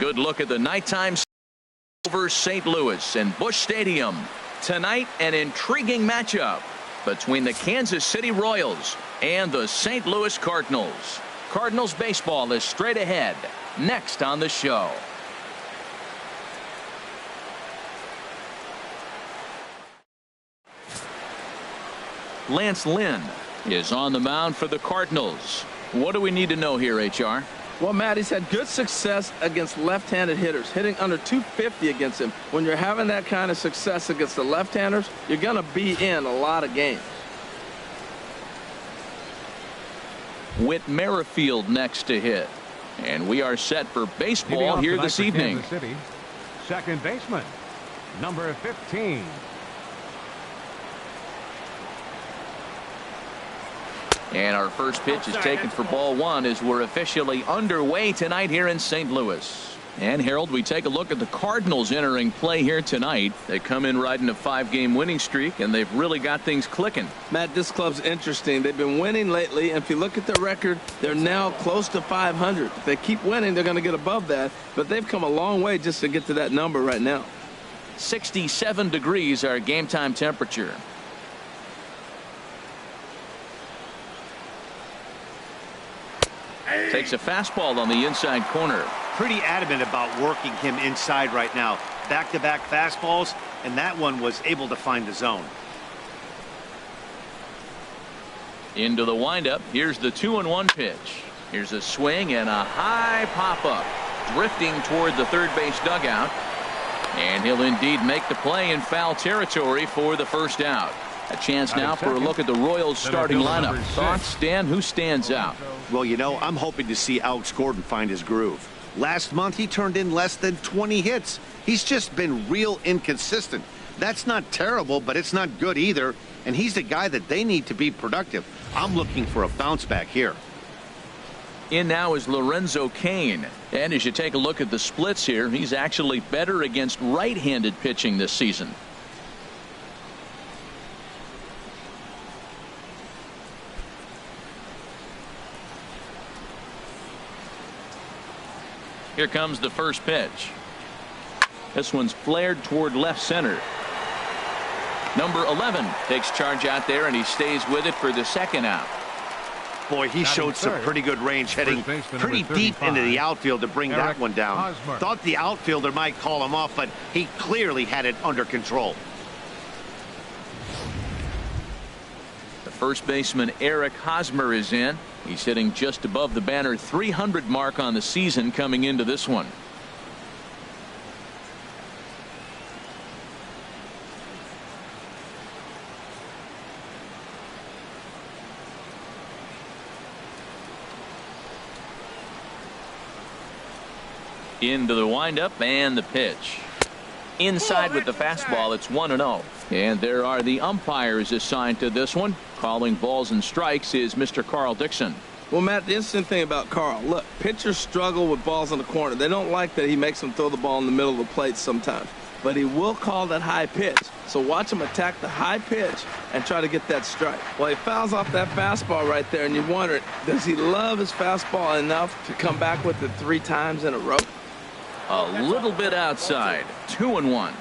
good look at the nighttime over St. Louis and Busch Stadium. Tonight, an intriguing matchup between the Kansas City Royals and the St. Louis Cardinals. Cardinals baseball is straight ahead next on the show. Lance Lynn is on the mound for the Cardinals. What do we need to know here, HR? Well, Matt, he's had good success against left-handed hitters, hitting under 250 against him. When you're having that kind of success against the left-handers, you're going to be in a lot of games. Whit Merrifield next to hit. And we are set for baseball here this evening. Kansas City, second baseman, number 15. And our first pitch is taken for ball one as we're officially underway tonight here in St. Louis. And Harold, we take a look at the Cardinals entering play here tonight. They come in riding a 5-game winning streak, and they've really got things clicking. Matt, this club's interesting. They've been winning lately, and if you look at their record, they're now close to 500. If they keep winning, they're going to get above that, but they've come a long way just to get to that number right now. 67 degrees our game time temperature. Takes a fastball on the inside corner. Pretty adamant about working him inside right now. Back-to-back fastballs, and that one was able to find the zone. Into the windup. Here's the 2-1 pitch. Here's a swing and a high pop-up. Drifting toward the third base dugout. And he'll indeed make the play in foul territory for the first out. A chance now for a look at the Royals starting lineup. Thoughts, Dan? Who stands out? Well, you know, I'm hoping to see Alex Gordon find his groove. Last month, he turned in less than 20 hits. He's just been real inconsistent. That's not terrible, but it's not good either. And he's the guy that they need to be productive. I'm looking for a bounce back here. In now is Lorenzo CAIN. And as you take a look at the splits here, he's actually better against right-handed pitching this season. Here comes the first pitch. This one's flared toward left center. Number 11 takes charge out there, and he stays with it for the second out. Boy, he showed some pretty good range, heading pretty deep into the outfield to bring that one down. Thought the outfielder might call him off, but he clearly had it under control. The first baseman, Eric Hosmer, is in. He's hitting just above the banner 300 mark on the season coming into this one. Into the windup and the pitch. Inside with the fastball, it's 1-0. And there are the umpires assigned to this one. Calling balls and strikes is Mr. Carl Dixon. Well, Matt, the interesting thing about Carl, look, pitchers struggle with balls in the corner. They don't like that he makes them throw the ball in the middle of the plate sometimes. But he will call that high pitch. So watch him attack the high pitch and try to get that strike. Well, he fouls off that fastball right there, and you wonder, does he love his fastball enough to come back with it 3 times in a row? A little bit outside. 2-1.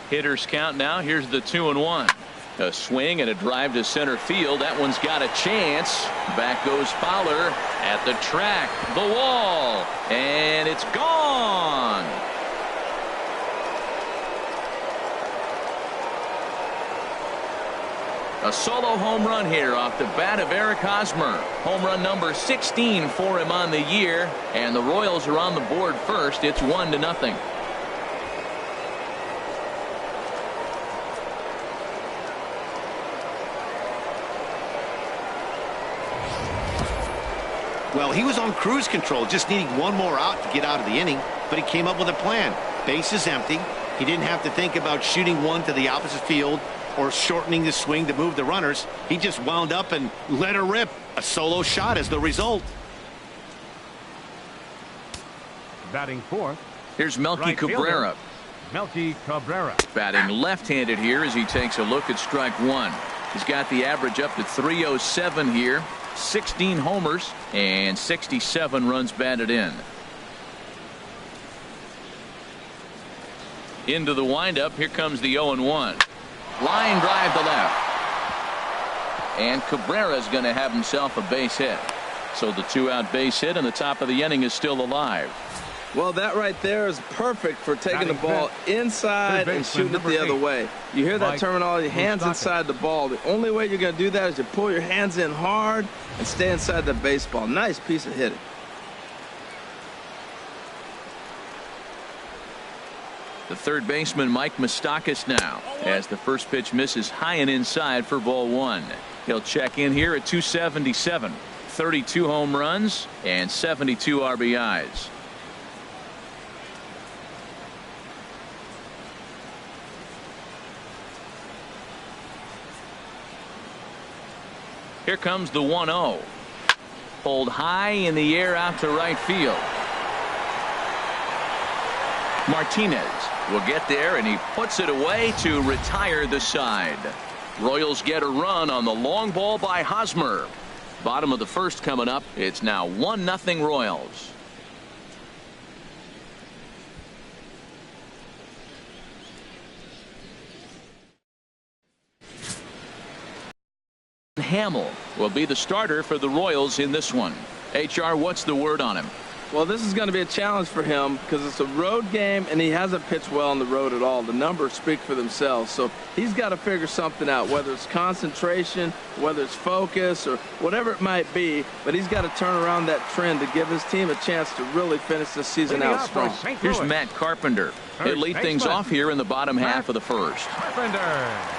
Hitters count now. Here's the 2-1. A swing and a drive to center field. That one's got a chance. Back goes Fowler at the track. The wall. And it's gone. A solo home run here off the bat of Eric Hosmer. Home run number 16 for him on the year. And the Royals are on the board first. It's 1-0. Well, he was on cruise control, just needing one more out to get out of the inning, but he came up with a plan. Base is empty. He didn't have to think about shooting one to the opposite field or shortening the swing to move the runners. He just wound up and let her rip. A solo shot is the result. Batting fourth. Here's Melky Cabrera. Melky Cabrera. Batting left-handed here as he takes a look at strike one. He's got the average up to 307 here. 16 homers, and 67 runs batted in. Into the windup. Here comes the 0-1. Line drive to left. And Cabrera's going to have himself a base hit. So the 2-out base hit and the top of the inning is still alive. Well, that right there is perfect for taking the ball inside and shooting it the other way. You hear that terminology, hands inside the ball. The only way you're going to do that is to pull your hands in hard and stay inside the baseball. Nice piece of hitting. The third baseman, Mike Moustakas, now as the first pitch misses high and inside for ball one. He'll check in here at 277. 32 home runs and 72 RBIs. Here comes the 1-0. Pulled high in the air out to right field. Martinez will get there, and he puts it away to retire the side. Royals get a run on the long ball by Hosmer. Bottom of the first coming up. It's now 1-0 Royals. Hamill will be the starter for the Royals in this one. HR, what's the word on him? Well, this is going to be a challenge for him because it's a road game and he hasn't pitched well on the road at all. The numbers speak for themselves. So he's got to figure something out, whether it's concentration, whether it's focus, or whatever it might be. But he's got to turn around that trend to give his team a chance to really finish the season out strong. Here's Matt Carpenter. He'll lead things off here in the bottom half of the first. Carpenter.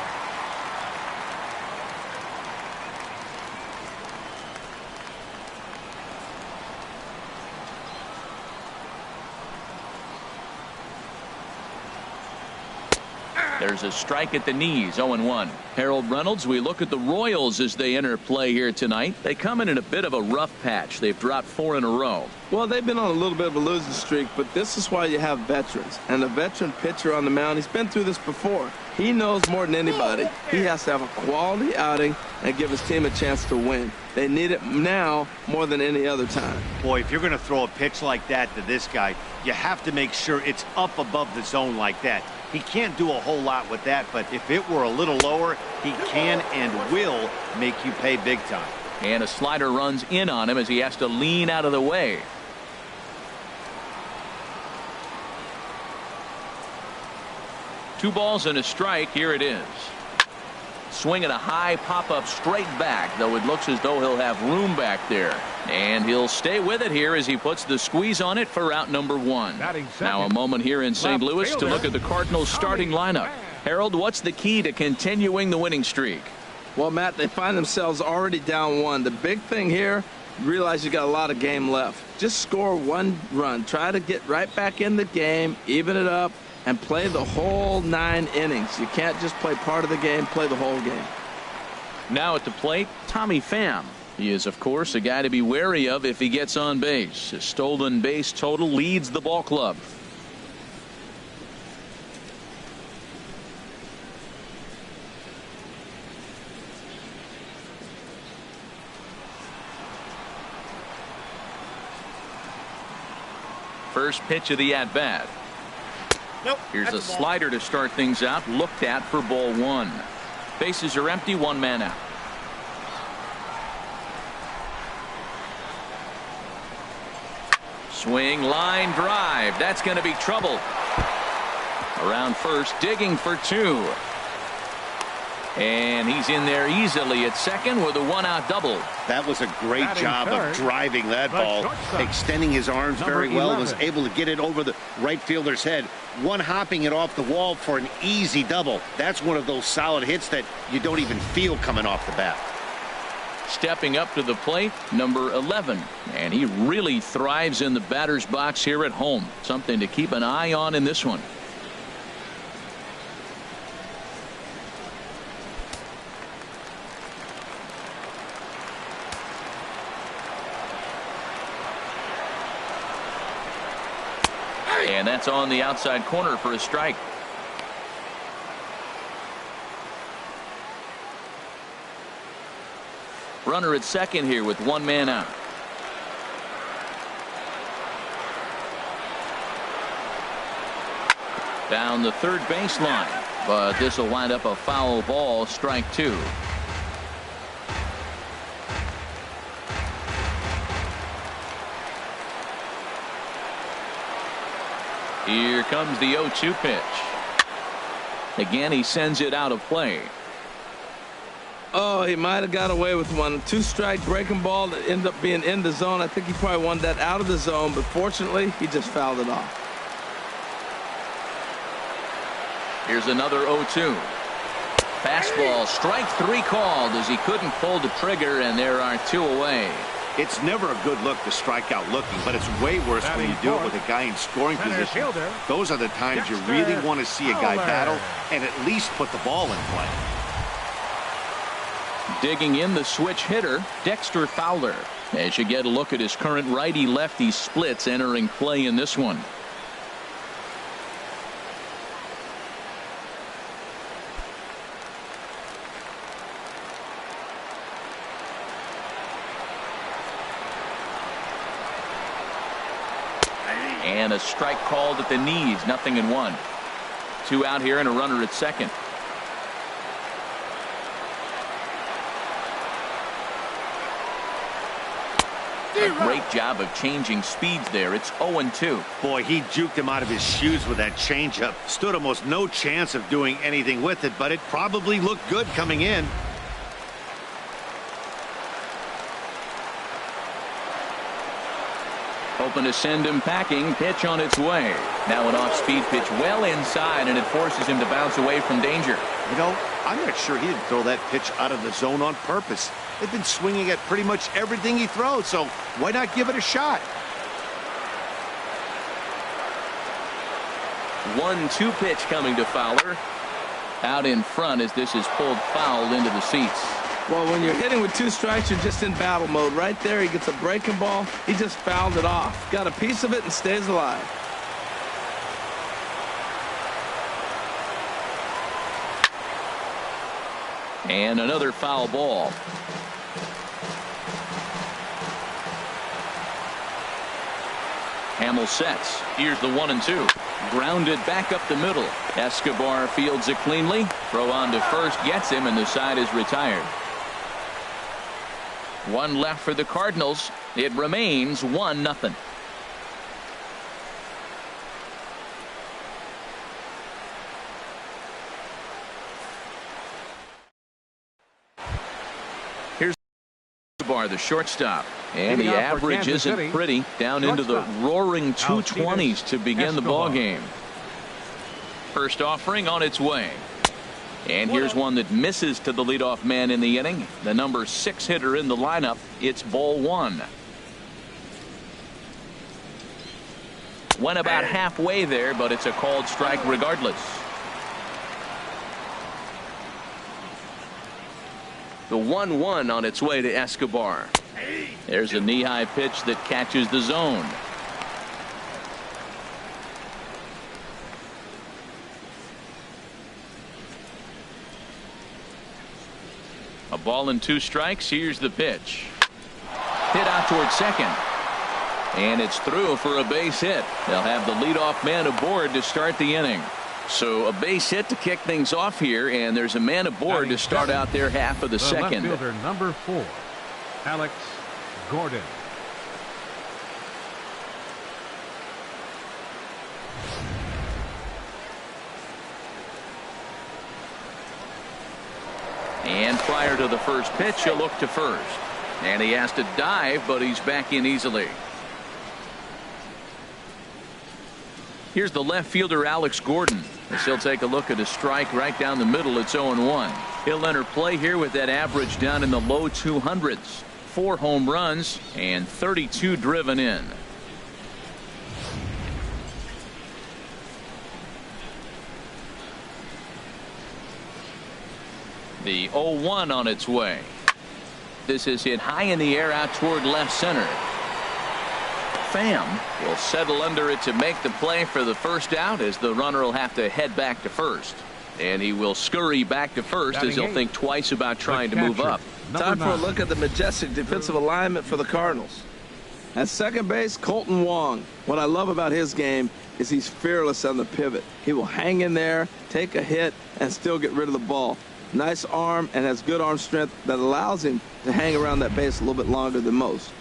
There's a strike at the knees. 0-1. Harold Reynolds, we look at the Royals as they enter play here tonight. They come in a bit of a rough patch. They've dropped 4 in a row. Well, they've been on a little bit of a losing streak, but this is why you have veterans. And a veteran pitcher on the mound, he's been through this before. He knows more than anybody. He has to have a quality outing and give his team a chance to win. They need it now more than any other time. Boy, if you're going to throw a pitch like that to this guy, you have to make sure it's up above the zone like that. He can't do a whole lot with that, but if it were a little lower, he can and will make you pay big time. And a slider runs in on him as he has to lean out of the way. Two balls and a strike. Here it is. Swinging a high pop-up straight back, though it looks as though he'll have room back there. And he'll stay with it here as he puts the squeeze on it for out number 1. Now a moment here in St. Louis to look at the Cardinals starting lineup. Harold, what's the key to continuing the winning streak? Well, Matt, they find themselves already down 1. The big thing here, realize you got a lot of game left. Just score 1 run. Try to get right back in the game, even it up, and play the whole 9 innings. You can't just play part of the game, play the whole game. Now at the plate, Tommy Pham. He is, of course, a guy to be wary of if he gets on base. His stolen base total leads the ball club. First pitch of the at-bat. Nope, here's a slider to start things out, looked at for ball 1. Bases are empty, 1 man out. Swing, line drive. That's going to be trouble. Around first, digging for 2. And he's in there easily at second with a 1-out double. That was a great job of driving that ball, extending his arms very well, and was able to get it over the right fielder's head. One hopping it off the wall for an easy double. That's one of those solid hits that you don't even feel coming off the bat. Stepping up to the plate, number 11. And he really thrives in the batter's box here at home. Something to keep an eye on in this one. And that's on the outside corner for a strike. Runner at second here with one man out. Down the third baseline, but this will wind up a foul ball, strike two. Here comes the 0-2 pitch. Again, he sends it out of play. Oh, he might have got away with one. 2-strike breaking ball that ended up being in the zone. I think he probably wanted that out of the zone, but fortunately, he just fouled it off. Here's another 0-2. Fastball, strike three called as he couldn't pull the trigger, and there are two away. It's never a good look to strike out looking, but it's way worse when you do it with a guy in scoring position. Those are the times you really want to see a guy battle and at least put the ball in play. Digging in, the switch hitter, Dexter Fowler. As you get a look at his current righty-lefty splits entering play in this one. And a strike called at the knees, 0-1. Two out here and a runner at second. A great job of changing speeds there. It's 0-2. Boy, he juked him out of his shoes with that changeup. Stood almost no chance of doing anything with it, but it probably looked good coming in. Hoping to send him packing. Pitch on its way. Now an off-speed pitch well inside, and it forces him to bounce away from danger. You know, I'm not sure he didn't throw that pitch out of the zone on purpose. They've been swinging at pretty much everything he throws, so why not give it a shot? 1-2 pitch coming to Fowler. Out in front as this is pulled foul into the seats. Well, when you're hitting with 2 strikes, you're just in battle mode. Right there, he gets a breaking ball. He just fouled it off. Got a piece of it and stays alive. And another foul ball. Hamill sets. Here's the 1-2. Grounded back up the middle. Escobar fields it cleanly. Throw on to first gets him, and the side is retired. One left for the Cardinals. It remains 1-0. Here's Escobar, the shortstop. And the average isn't pretty. Down into the roaring 220s to begin the ball game. First offering on its way. And here's one that misses to the leadoff man in the inning. The number 6 hitter in the lineup. It's ball 1. Went about halfway there, but it's a called strike regardless. The 1-1 on its way to Escobar. There's a knee-high pitch that catches the zone. A ball and 2 strikes. Here's the pitch. Hit out towards second. And it's through for a base hit. They'll have the leadoff man aboard to start the inning. So a base hit to kick things off here, and there's a man aboard to start out their half of the second. Left fielder number 4, Alex Gordon. And prior to the first pitch, he'll look to first. And he has to dive, but he's back in easily. Here's the left fielder, Alex Gordon. As he'll take a look at a strike right down the middle. It's 0-1. He'll enter play here with that average down in the low 200s. 4 home runs and 32 driven in. The 0-1 on its way. This is hit high in the air out toward left center. Pham will settle under it to make the play for the first out, as the runner will have to head back to first. And he will scurry back to first as he'll think twice about trying to move up. Time for a look at the majestic defensive alignment for the Cardinals. At second base, Colton Wong. What I love about his game is he's fearless on the pivot. He will hang in there, take a hit, and still get rid of the ball. Nice arm and has good arm strength that allows him to hang around that base a little bit longer than most.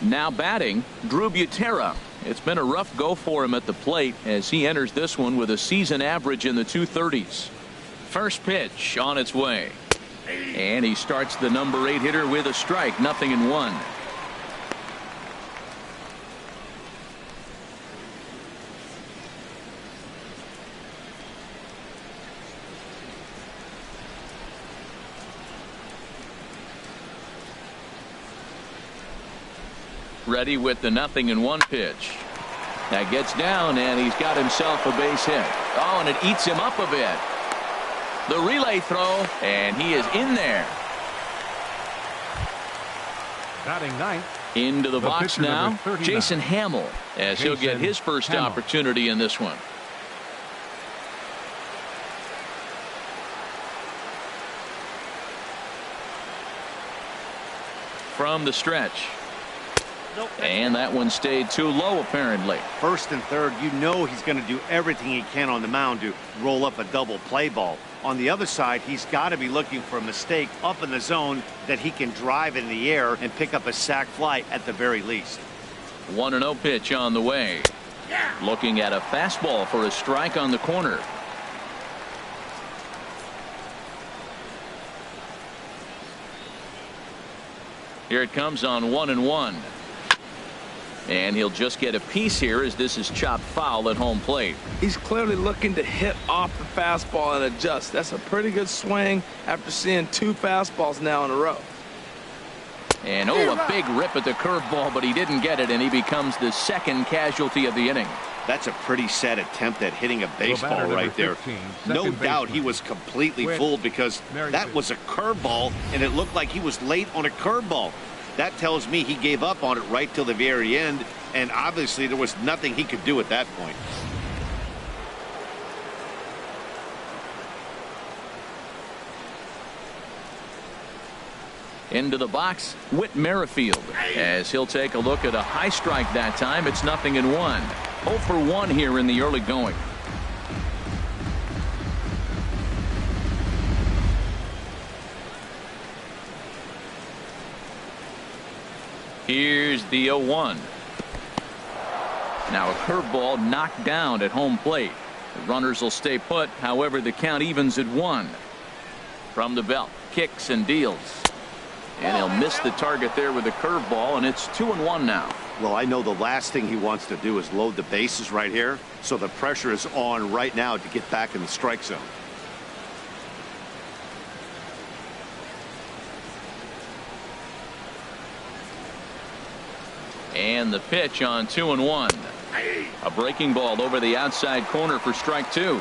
Now batting, Drew Butera. It's been a rough go for him at the plate as he enters this one with a season average in the 230s. First pitch on its way. And he starts the number 8 hitter with a strike, 0-1. Ready with the 0-1 pitch. That gets down and he's got himself a base hit. Oh, and it eats him up a bit. The relay throw, and he is in there. Batting ninth. Into the box now, Jason Hamill, as he'll get his first opportunity in this one. From the stretch. And that one stayed too low, apparently. First and third, you know he's going to do everything he can on the mound to roll up a double play ball. On the other side, he's got to be looking for a mistake up in the zone that he can drive in the air and pick up a sac fly at the very least. 1-0 pitch on the way. Looking at a fastball for a strike on the corner. Here it comes on 1-1. And he'll just get a piece here as this is chopped foul at home plate. He's clearly looking to hit off the fastball and adjust. That's a pretty good swing after seeing 2 fastballs now in a row. And a big rip at the curveball, but he didn't get it, and he becomes the second casualty of the inning. That's a pretty sad attempt at hitting a baseball right there. No doubt he was completely fooled because that was a curveball, and it looked like he was late on a curveball. That tells me he gave up on it right till the very end, and obviously there was nothing he could do at that point. Into the box, Whit Merrifield, as he'll take a look at a high strike that time. It's 0-1. 0 for 1 here in the early going. Here's the 0-1. Now a curveball knocked down at home plate. The runners will stay put. However, the count evens at 1. From the belt, kicks and deals. And he'll miss the target there with a curveball, and it's 2-1 now. Well, I know the last thing he wants to do is load the bases right here, so the pressure is on right now to get back in the strike zone. And the pitch on 2-1. A breaking ball over the outside corner for strike 2.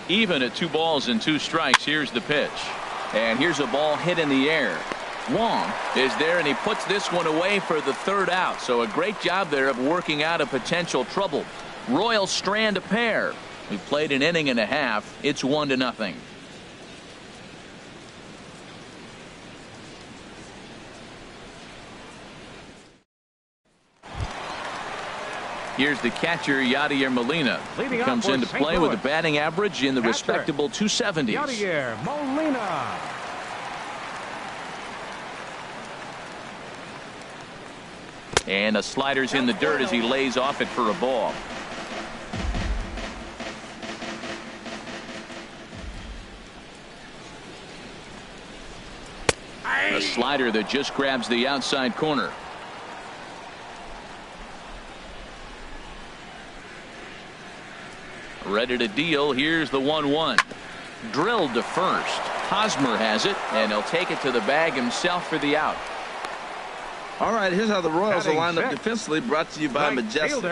Even at 2 balls and 2 strikes. Here's the pitch. And here's a ball hit in the air. Wong is there, and he puts this one away for the 3rd out. So a great job there of working out a potential trouble. Royals strand a pair. We played an inning and a half. It's 1-0. Here's the catcher, Yadier Molina. He comes into play with a batting average in the respectable 270s. Yadier Molina. And a slider's in the dirt as he lays off it for a ball. A slider that just grabs the outside corner. Ready to deal. Here's the 1-1. Drilled to first. Hosmer has it, and he'll take it to the bag himself for the out. All right, here's how the Royals are lined up defensively, brought to you by Majestic.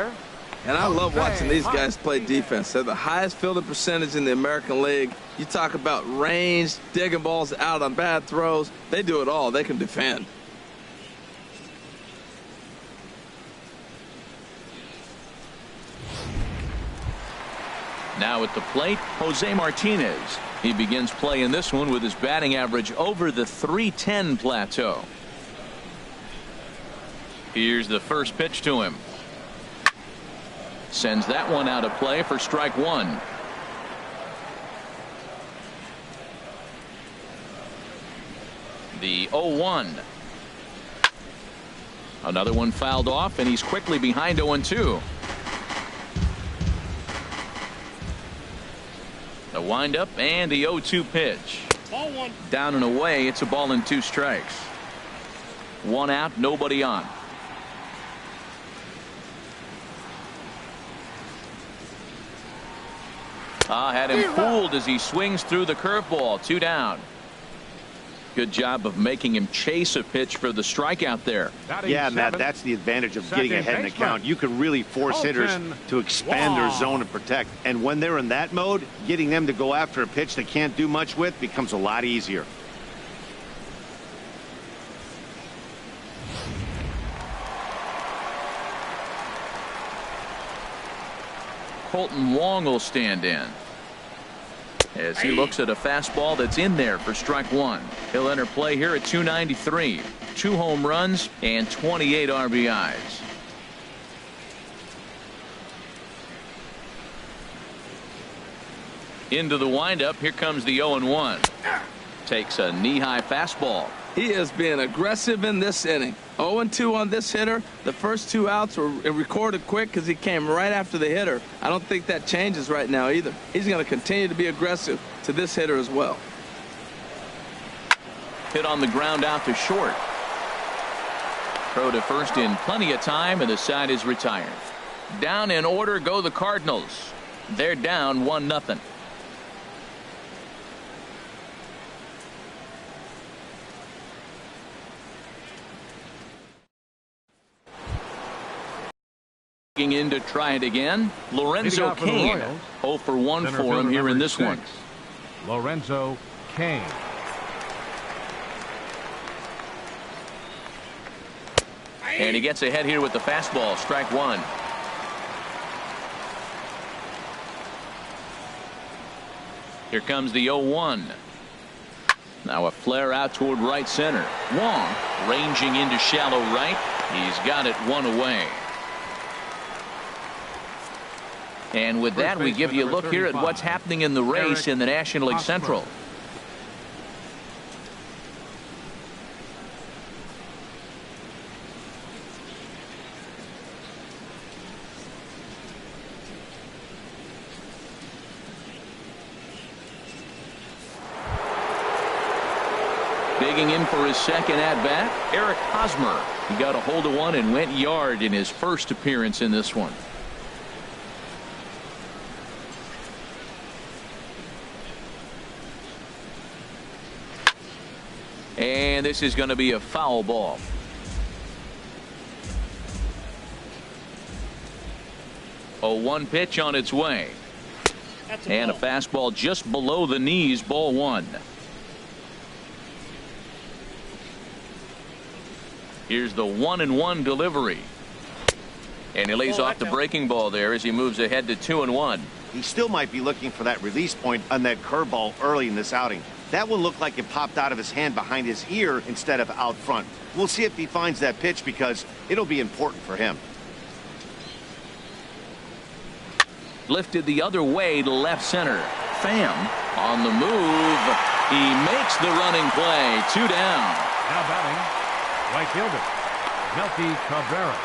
And I love watching these guys play defense. They're the highest fielding percentage in the American League. You talk about range, digging balls out on bad throws. They do it all. They can defend. Now at the plate, Jose Martinez. He begins playing this one with his batting average over the .310 plateau. Here's the first pitch to him. Sends that one out of play for strike one. The 0-1. Another one fouled off, and he's quickly behind 0-2. The windup and the 0-2 pitch. Ball one. Down and away. It's a ball and 2 strikes. 1 out, nobody on. Had him fooled as he swings through the curveball. 2 down. Good job of making him chase a pitch for the strikeout there. Yeah, Matt, that's the advantage of getting ahead in the count. You can really force hitters to expand their zone and protect. And when they're in that mode, getting them to go after a pitch they can't do much with becomes a lot easier. Colton Wong will stand in as he looks at a fastball that's in there for strike one. He'll enter play here at 293. 2 home runs and 28 RBIs. Into the windup. Here comes the 0-1. Takes a knee-high fastball. He is being aggressive in this inning. 0-2 on this hitter. The first 2 outs were recorded quick because he came right after the hitter. I don't think that changes right now either. He's going to continue to be aggressive to this hitter as well. Hit on the ground out to short. Throw to first in plenty of time, and the side is retired. Down in order go the Cardinals. They're down 1-0. In to try it again. Lorenzo CAIN. 0 for 1 for him here in this one. Lorenzo CAIN. And he gets ahead here with the fastball. Strike one. Here comes the 0-1. Now a flare out toward right center. Wong ranging into shallow right. He's got it 1 away. And with that, we give you a look here at what's happening in the race in the National League Central. Digging in for his second at-bat, Eric Hosmer. He got a hold of one and went yard in his first appearance in this one. And this is going to be a foul ball. A 1 pitch on its way. And a fastball just below the knees, ball 1. Here's the 1-1 delivery. And he lays off the breaking ball there as he moves ahead to 2-1. He still might be looking for that release point on that curveball early in this outing. That one looked like it popped out of his hand behind his ear instead of out front. We'll see if he finds that pitch because it'll be important for him. Lifted the other way to left center. Pham on the move. He makes the running play. 2 down. Now batting, right fielder Melky Cabrera.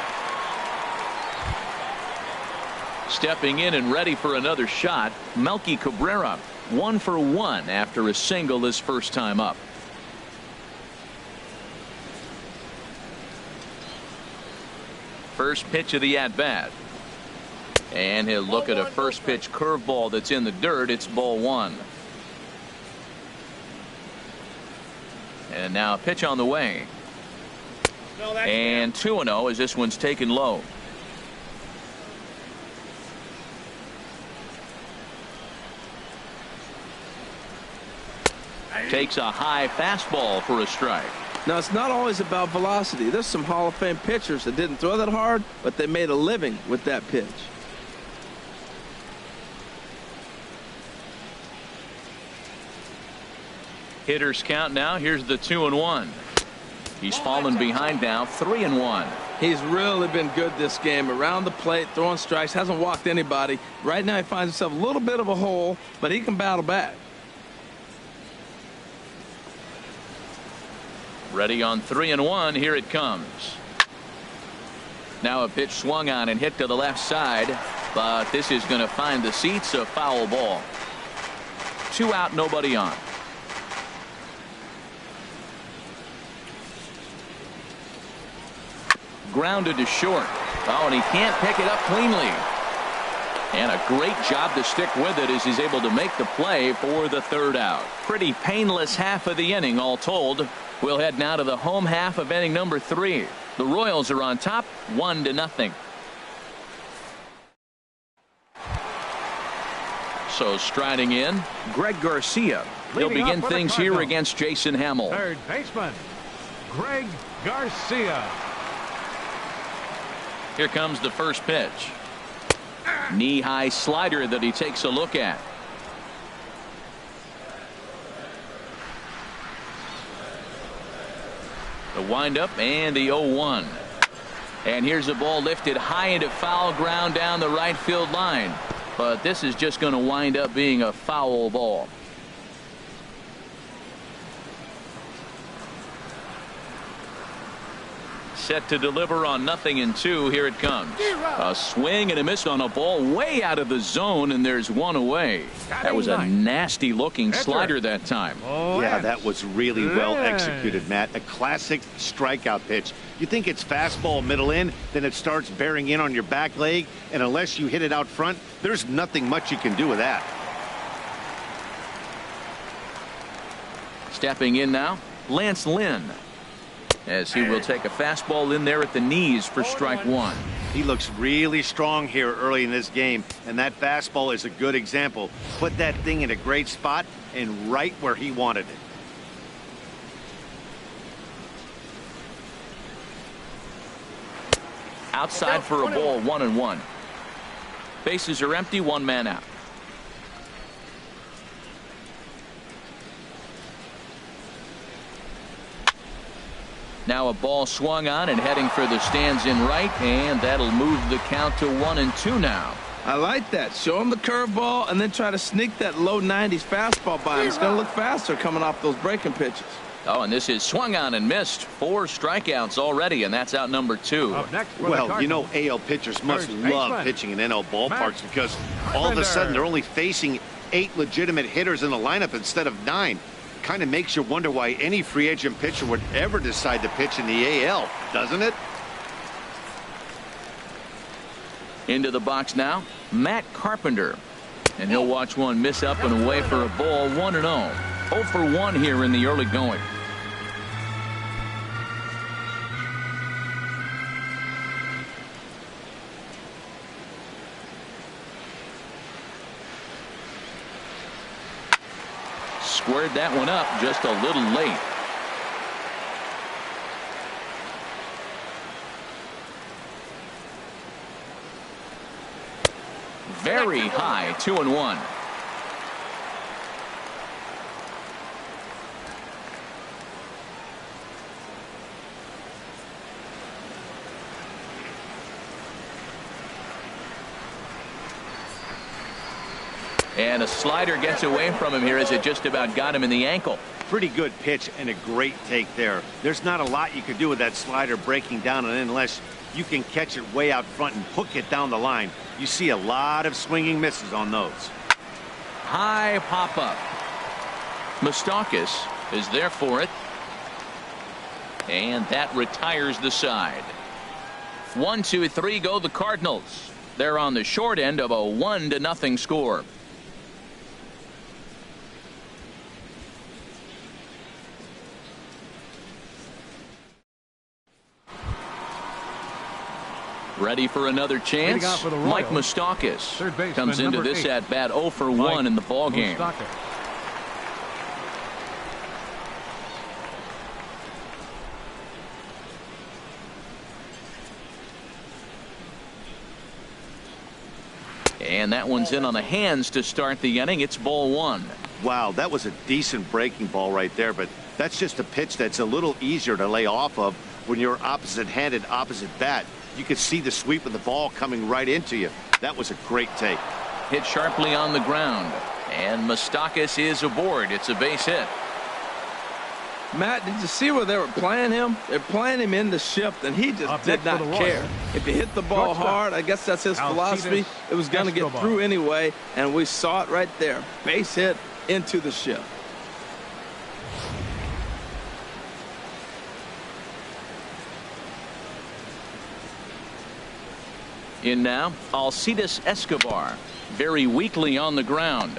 Stepping in and ready for another shot, Melky Cabrera. 1 for 1 after a single his first time up. First pitch of the at-bat. And he'll look at a first pitch curveball that's in the dirt. It's ball 1. And now a pitch on the way. And 2-0 as this one's taken low. Takes a high fastball for a strike. Now, it's not always about velocity. There's some Hall of Fame pitchers that didn't throw that hard, but they made a living with that pitch. Hitters count now. Here's the 2-1. He's fallen behind now, 3-1. He's really been good this game. Around the plate, throwing strikes, hasn't walked anybody. Right now he finds himself a little bit of a hole, but he can battle back. Ready on 3-1. Here it comes. Now a pitch swung on and hit to the left side, but this is going to find the seats. A foul ball. 2 out, nobody on. Grounded to short. Oh, and he can't pick it up cleanly. And a great job to stick with it as he's able to make the play for the 3rd out. Pretty painless half of the inning all told. We'll head now to the home half of inning number 3. The Royals are on top 1-0. So striding in, Greg Garcia. He'll begin things here against Jason Hamill. Third baseman, Greg Garcia. Here comes the first pitch. Knee-high slider that he takes a look at. The windup and the 0-1. And here's a ball lifted high into foul ground down the right field line. But this is just going to wind up being a foul ball. Set to deliver on 0-2. Here it comes. A swing and a miss on a ball way out of the zone, and there's one away. That was a nasty looking slider that time. Yeah, that was really well executed, Matt. A classic strikeout pitch. You think it's fastball middle in, then it starts bearing in on your back leg, and unless you hit it out front, there's nothing much you can do with that. Stepping in now, Lance Lynn, as he will take a fastball in there at the knees for strike 1. He looks really strong here early in this game, and that fastball is a good example. Put that thing in a great spot and right where he wanted it. Outside for a ball, 1-1. Bases are empty, 1 man out. Now a ball swung on and heading for the stands in right, and that'll move the count to 1-2 now. I like that. Show him the curveball and then try to sneak that low 90s fastball by him. It's going to look faster coming off those breaking pitches. Oh, and this is swung on and missed. 4 strikeouts already, and that's out number 2. Well, you know, AL pitchers must love pitching in NL ballparks because all of a sudden they're only facing 8 legitimate hitters in the lineup instead of 9. Kind of makes you wonder why any free agent pitcher would ever decide to pitch in the AL, doesn't it? Into the box now, Matt Carpenter. And he'll watch one miss up and away for a ball, 1-0. 0 for 1 here in the early going. Squared that one up just a little late. Very high, 2-1. And a slider gets away from him here as it just about got him in the ankle. Pretty good pitch and a great take there. There's not a lot you could do with that slider breaking down and in unless you can catch it way out front and hook it down the line. You see a lot of swinging misses on those. High pop up. Moustakis is there for it. And that retires the side. 1, 2, 3 go the Cardinals. They're on the short end of a 1-0 score. Ready for another chance? Mike Moustakis comes into this at bat 0 for 1 in the ball game. And that one's in on the hands to start the inning. It's ball 1. Wow, that was a decent breaking ball right there, but that's just a pitch that's a little easier to lay off of when you're opposite-handed, opposite bat. You could see the sweep of the ball coming right into you. That was a great take. Hit sharply on the ground, and Moustakas is aboard. It's a base hit. Matt, did you see where they were playing him? They're playing him in the shift, and he just did not care. If he hit the ball hard, I guess that's his philosophy. It was going to get through anyway, and we saw it right there. Base hit into the shift. In now, Alcides Escobar. Very weakly on the ground.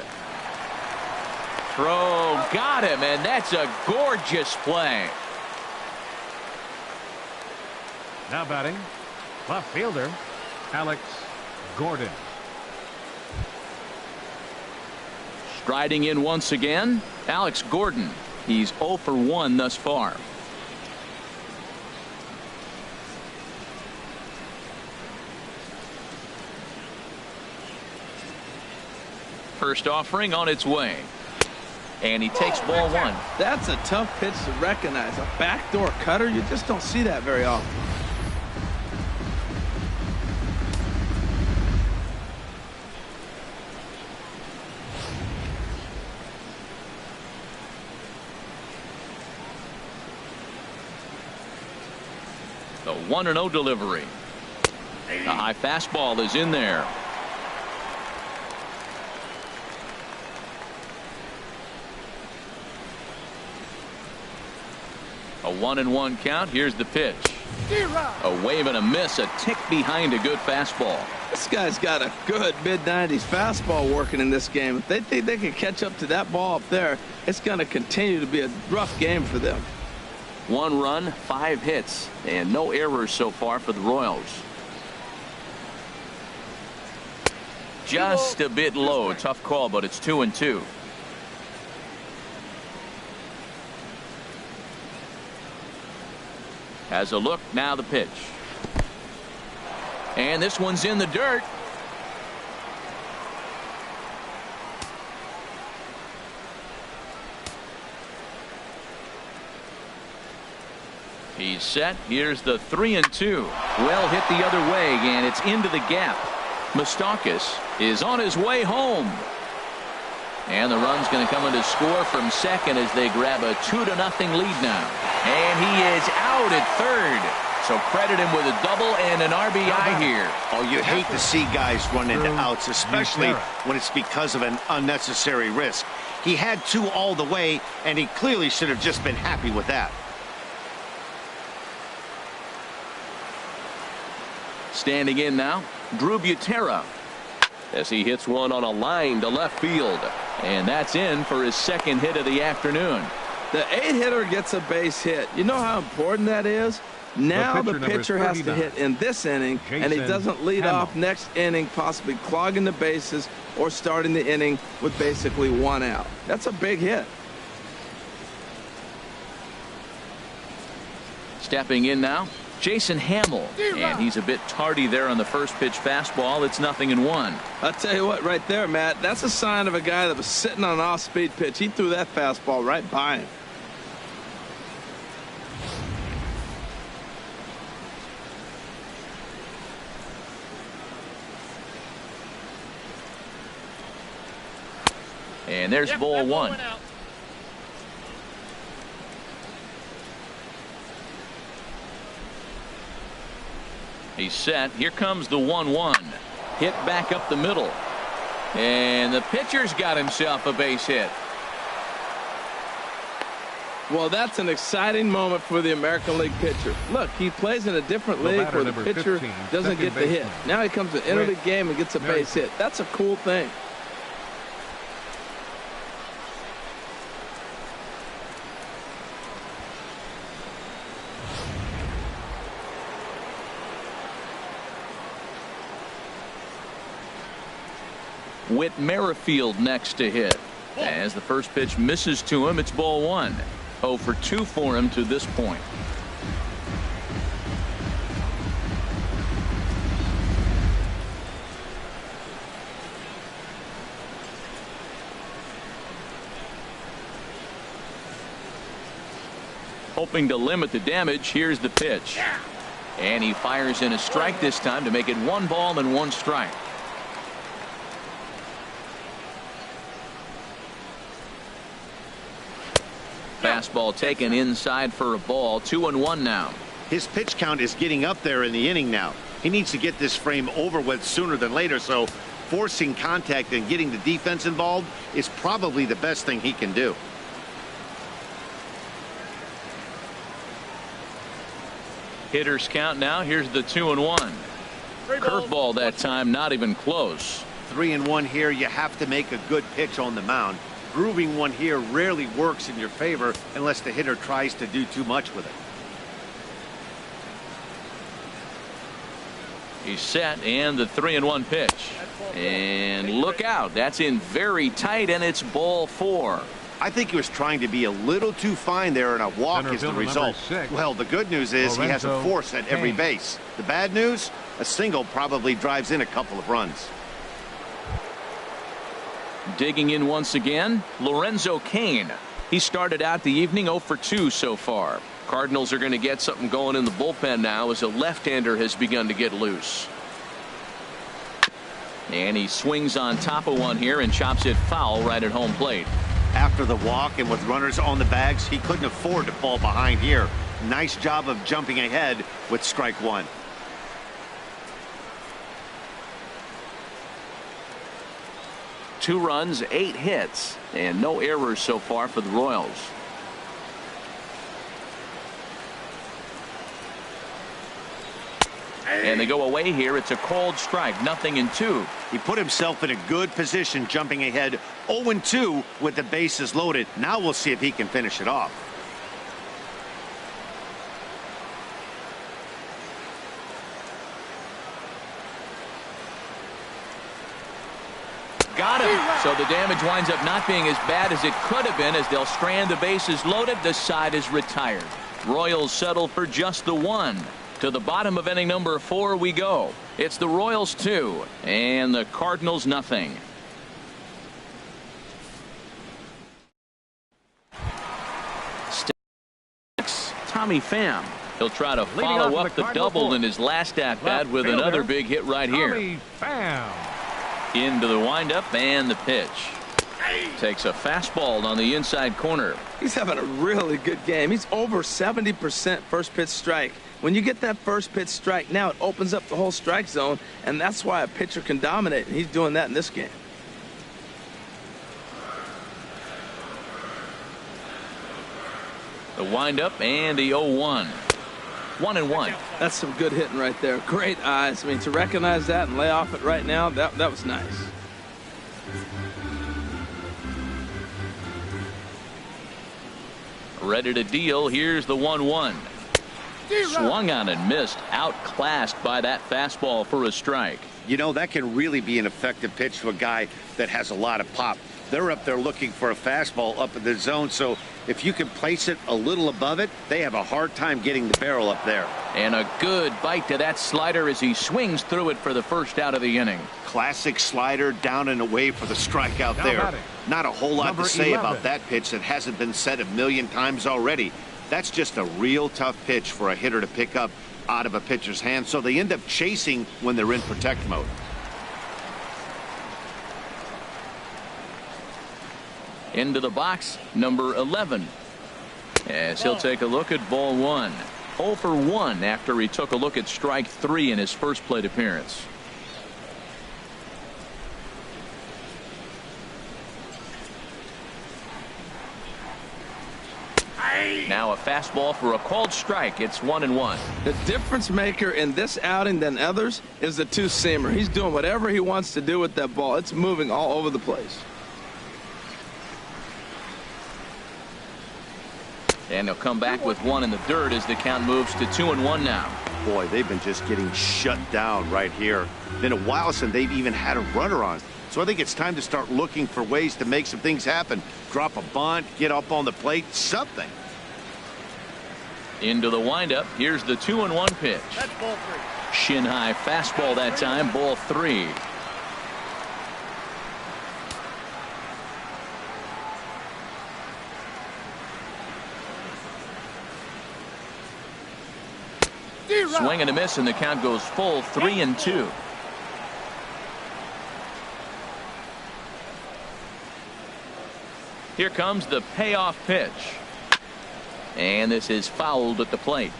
Throw, got him, and that's a gorgeous play. Now batting, left fielder, Alex Gordon. Striding in once again, Alex Gordon. He's 0 for 1 thus far. First offering on its way. And he takes ball 1. That's a tough pitch to recognize. A backdoor cutter, you just don't see that very often. The 1-0 delivery. The high fastball is in there. A 1-1 count. Here's the pitch. A wave and a miss. A tick behind a good fastball. This guy's got a good mid-90s fastball working in this game. If they think they can catch up to that ball up there, it's going to continue to be a rough game for them. 1 run, 5 hits, and no errors so far for the Royals. Just a bit low. Tough call, but it's 2-2. Has a look, now the pitch. And this one's in the dirt. He's set. Here's the 3-2. Well hit the other way, and it's into the gap. Moustakas is on his way home. And the run's going to come in to score from second as they grab a 2-0 lead now. And he is out at third. So credit him with a double and an RBI here. Oh, you hate to see guys run into outs, especially when it's because of an unnecessary risk. He had 2 all the way, and he clearly should have just been happy with that. Standing in now, Drew Butera, as he hits one on a line to left field. And that's in for his second hit of the afternoon. The 8-hitter gets a base hit. You know how important that is? Now the pitcher has to hit in this inning, and he doesn't lead off next inning, possibly clogging the bases or starting the inning with basically 1 out. That's a big hit. Stepping in now, Jason Hamill, and he's a bit tardy there on the first pitch fastball. It's 0-1. I'll tell you what, right there, Matt, that's a sign of a guy that was sitting on an off-speed pitch. He threw that fastball right by him. And there's ball 1. He's set. Here comes the 1-1. Hit back up the middle. And the pitcher's got himself a base hit. Well, that's an exciting moment for the American League pitcher. Look, he plays in a different league where the pitcher doesn't get the hit. Now he comes to enter the game and gets a base hit. That's a cool thing. Whit Merrifield next to hit. As the first pitch misses to him, it's ball 1. 0 for 2 for him to this point. Hoping to limit the damage. Here's the pitch. And he fires in a strike this time to make it 1 ball and 1 strike. Fastball taken inside for a ball. 2-1 now. His pitch count is getting up there in the inning now. He needs to get this frame over with sooner than later, so forcing contact and getting the defense involved is probably the best thing he can do. Hitters count now. Here's the 2-1. Curveball that time, not even close. 3-1 here. You have to make a good pitch on the mound. Grooving one here rarely works in your favor unless the hitter tries to do too much with it. He's set, and the 3-1 pitch. And look out. That's in very tight, and it's ball 4. I think he was trying to be a little too fine there, and a walk is the result. Well, the good news is he has a force at every base. The bad news, a single probably drives in a couple of runs. Digging in once again, LORENZO CAIN. He started out the evening 0 for 2 so far. Cardinals are going to get something going in the bullpen now as a left-hander has begun to get loose. And he swings on top of one here and chops it foul right at home plate. After the walk and with runners on the bags, he couldn't afford to fall behind here. Nice job of jumping ahead with strike 1. Two runs, 8 hits, and no errors so far for the Royals. And they go away here. It's a called strike, 0-2. He put himself in a good position jumping ahead 0-2 with the bases loaded. Now we'll see if he can finish it off. Got him. So the damage winds up not being as bad as it could have been as they'll strand the bases loaded. The side is retired. Royals settle for just the 1. To the bottom of inning number 4 we go. It's the Royals 2 and the Cardinals nothing. Tommy Pham. He'll try to follow up the double in his last at bat with another big hit right here. Tommy Pham. Into the windup and the pitch. Takes a fastball on the inside corner. He's having a really good game. He's over 70% first pitch strike. When you get that first pitch strike, now it opens up the whole strike zone, and that's why a pitcher can dominate, and he's doing that in this game. The windup and the 0-1. 1-1. That's some good hitting right there. Great eyes. I mean, to recognize that and lay off it right now, that was nice. Ready to deal. Here's the 1-1. Swung on and missed. Outclassed by that fastball for a strike. You know, that can really be an effective pitch to a guy that has a lot of pop. They're up there looking for a fastball up in the zone, so if you can place it a little above it, they have a hard time getting the barrel up there. And a good bite to that slider as he swings through it for the first out of the inning. Classic slider down and away for the strikeout there. Not a whole lot to say about that pitch that hasn't been said a million times already. That's just a real tough pitch for a hitter to pick up out of a pitcher's hand, so they end up chasing when they're in protect mode. Into the box, number 11. As he'll take a look at ball 1. 0 for 1 after he took a look at strike 3 in his first plate appearance. Now a fastball for a called strike. It's 1-1. The difference maker in this outing than others is the two-seamer. He's doing whatever he wants to do with that ball. It's moving all over the place. And he'll come back with one in the dirt as the count moves to 2-1 now. Boy, they've been just getting shut down right here. Been a while since they've even had a runner on. So I think it's time to start looking for ways to make some things happen. Drop a bunt, get up on the plate, something. Into the windup. Here's the 2-1 pitch. That's ball 3. Shin high fastball that time. Ball 3. Swing and a miss, and the count goes full 3-2. Here comes the payoff pitch. And this is fouled at the plate.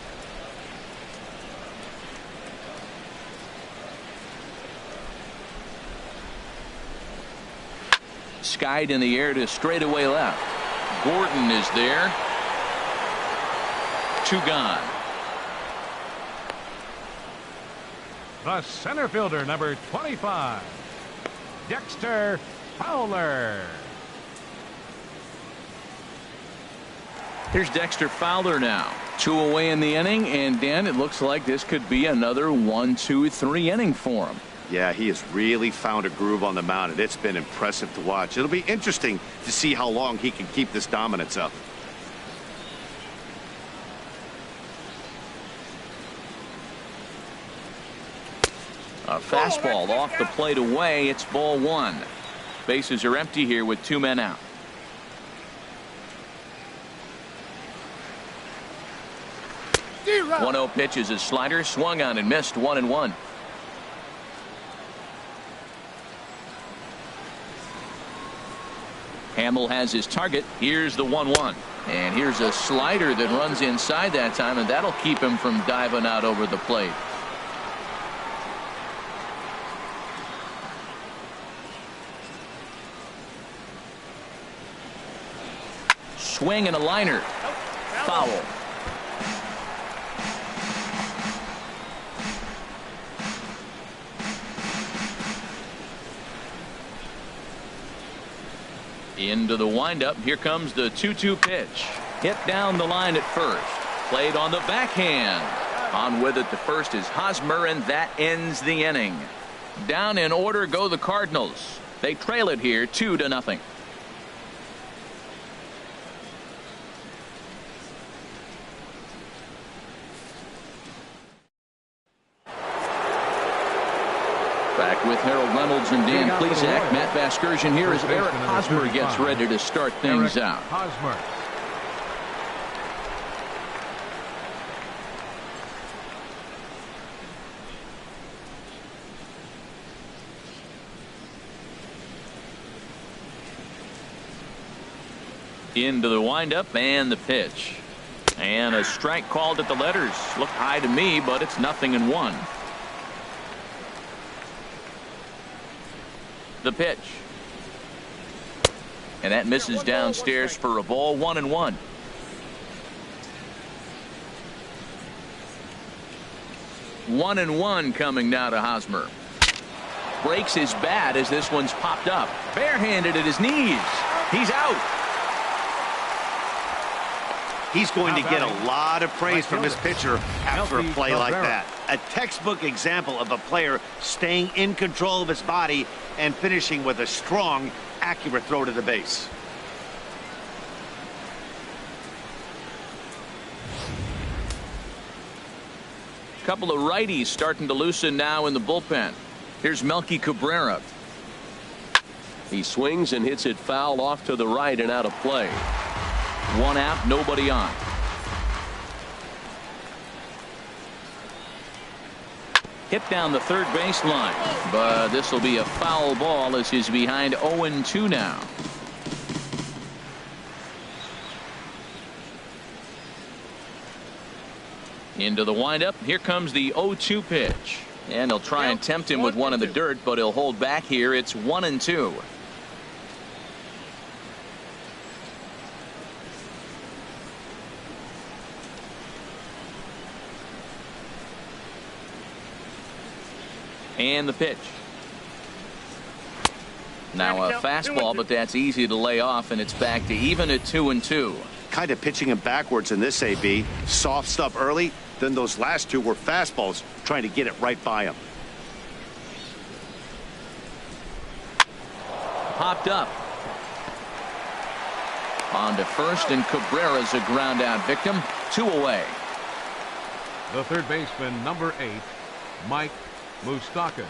Skied in the air to straightaway left. Gordon is there. 2 gone. The center fielder, number 25, Dexter Fowler. Here's Dexter Fowler now. 2 away in the inning, and Dan, it looks like this could be another 1, 2, 3 inning for him. Yeah, he has really found a groove on the mound, and it's been impressive to watch. It'll be interesting to see how long he can keep this dominance up. A fastball off the plate away. It's ball 1. Bases are empty here with 2 men out. One 1-0 pitch is a slider, swung on and missed. 1-1. Hamill has his target. Here's the 1-1, and here's a slider that runs inside that time, and that'll keep him from diving out over the plate. Swing and a liner. Foul. Into the windup. Here comes the 2-2 pitch. Hit down the line at first. Played on the backhand. On with it to first is Hosmer, and that ends the inning. Down in order go the Cardinals. They trail it here 2-0. Back with Harold Reynolds and Dan Plesac. Matt Vasgersian here as Eric Hosmer gets ready to start things out. Hosmer. Into the windup and the pitch. And a strike called at the letters. Looked high to me, but it's 0-1. The pitch. And that misses downstairs for a ball. 1-1. One and one coming now to Hosmer. Breaks his bat as this one's popped up. Barehanded at his knees. He's out. He's going to get a lot of praise from his pitcher after a play like that. A textbook example of a player staying in control of his body and finishing with a strong, accurate throw to the base. Couple of righties starting to loosen now in the bullpen. Here's Melky Cabrera. He swings and hits it foul off to the right and out of play. One out, nobody on. Hit down the third baseline, but this will be a foul ball as he's behind 0-2 now. Into the windup. Here comes the 0-2 pitch. And he'll try and tempt him with one in the dirt, but he'll hold back here. It's 1-2. And the pitch. Now a fastball, but that's easy to lay off, and it's back to even at 2-2. Kind of pitching him backwards in this AB. Soft stuff early, then those last two were fastballs, trying to get it right by him. Popped up. On to first, and Cabrera's a ground out victim. 2 away. The third baseman, number 8, Mike Moustakas.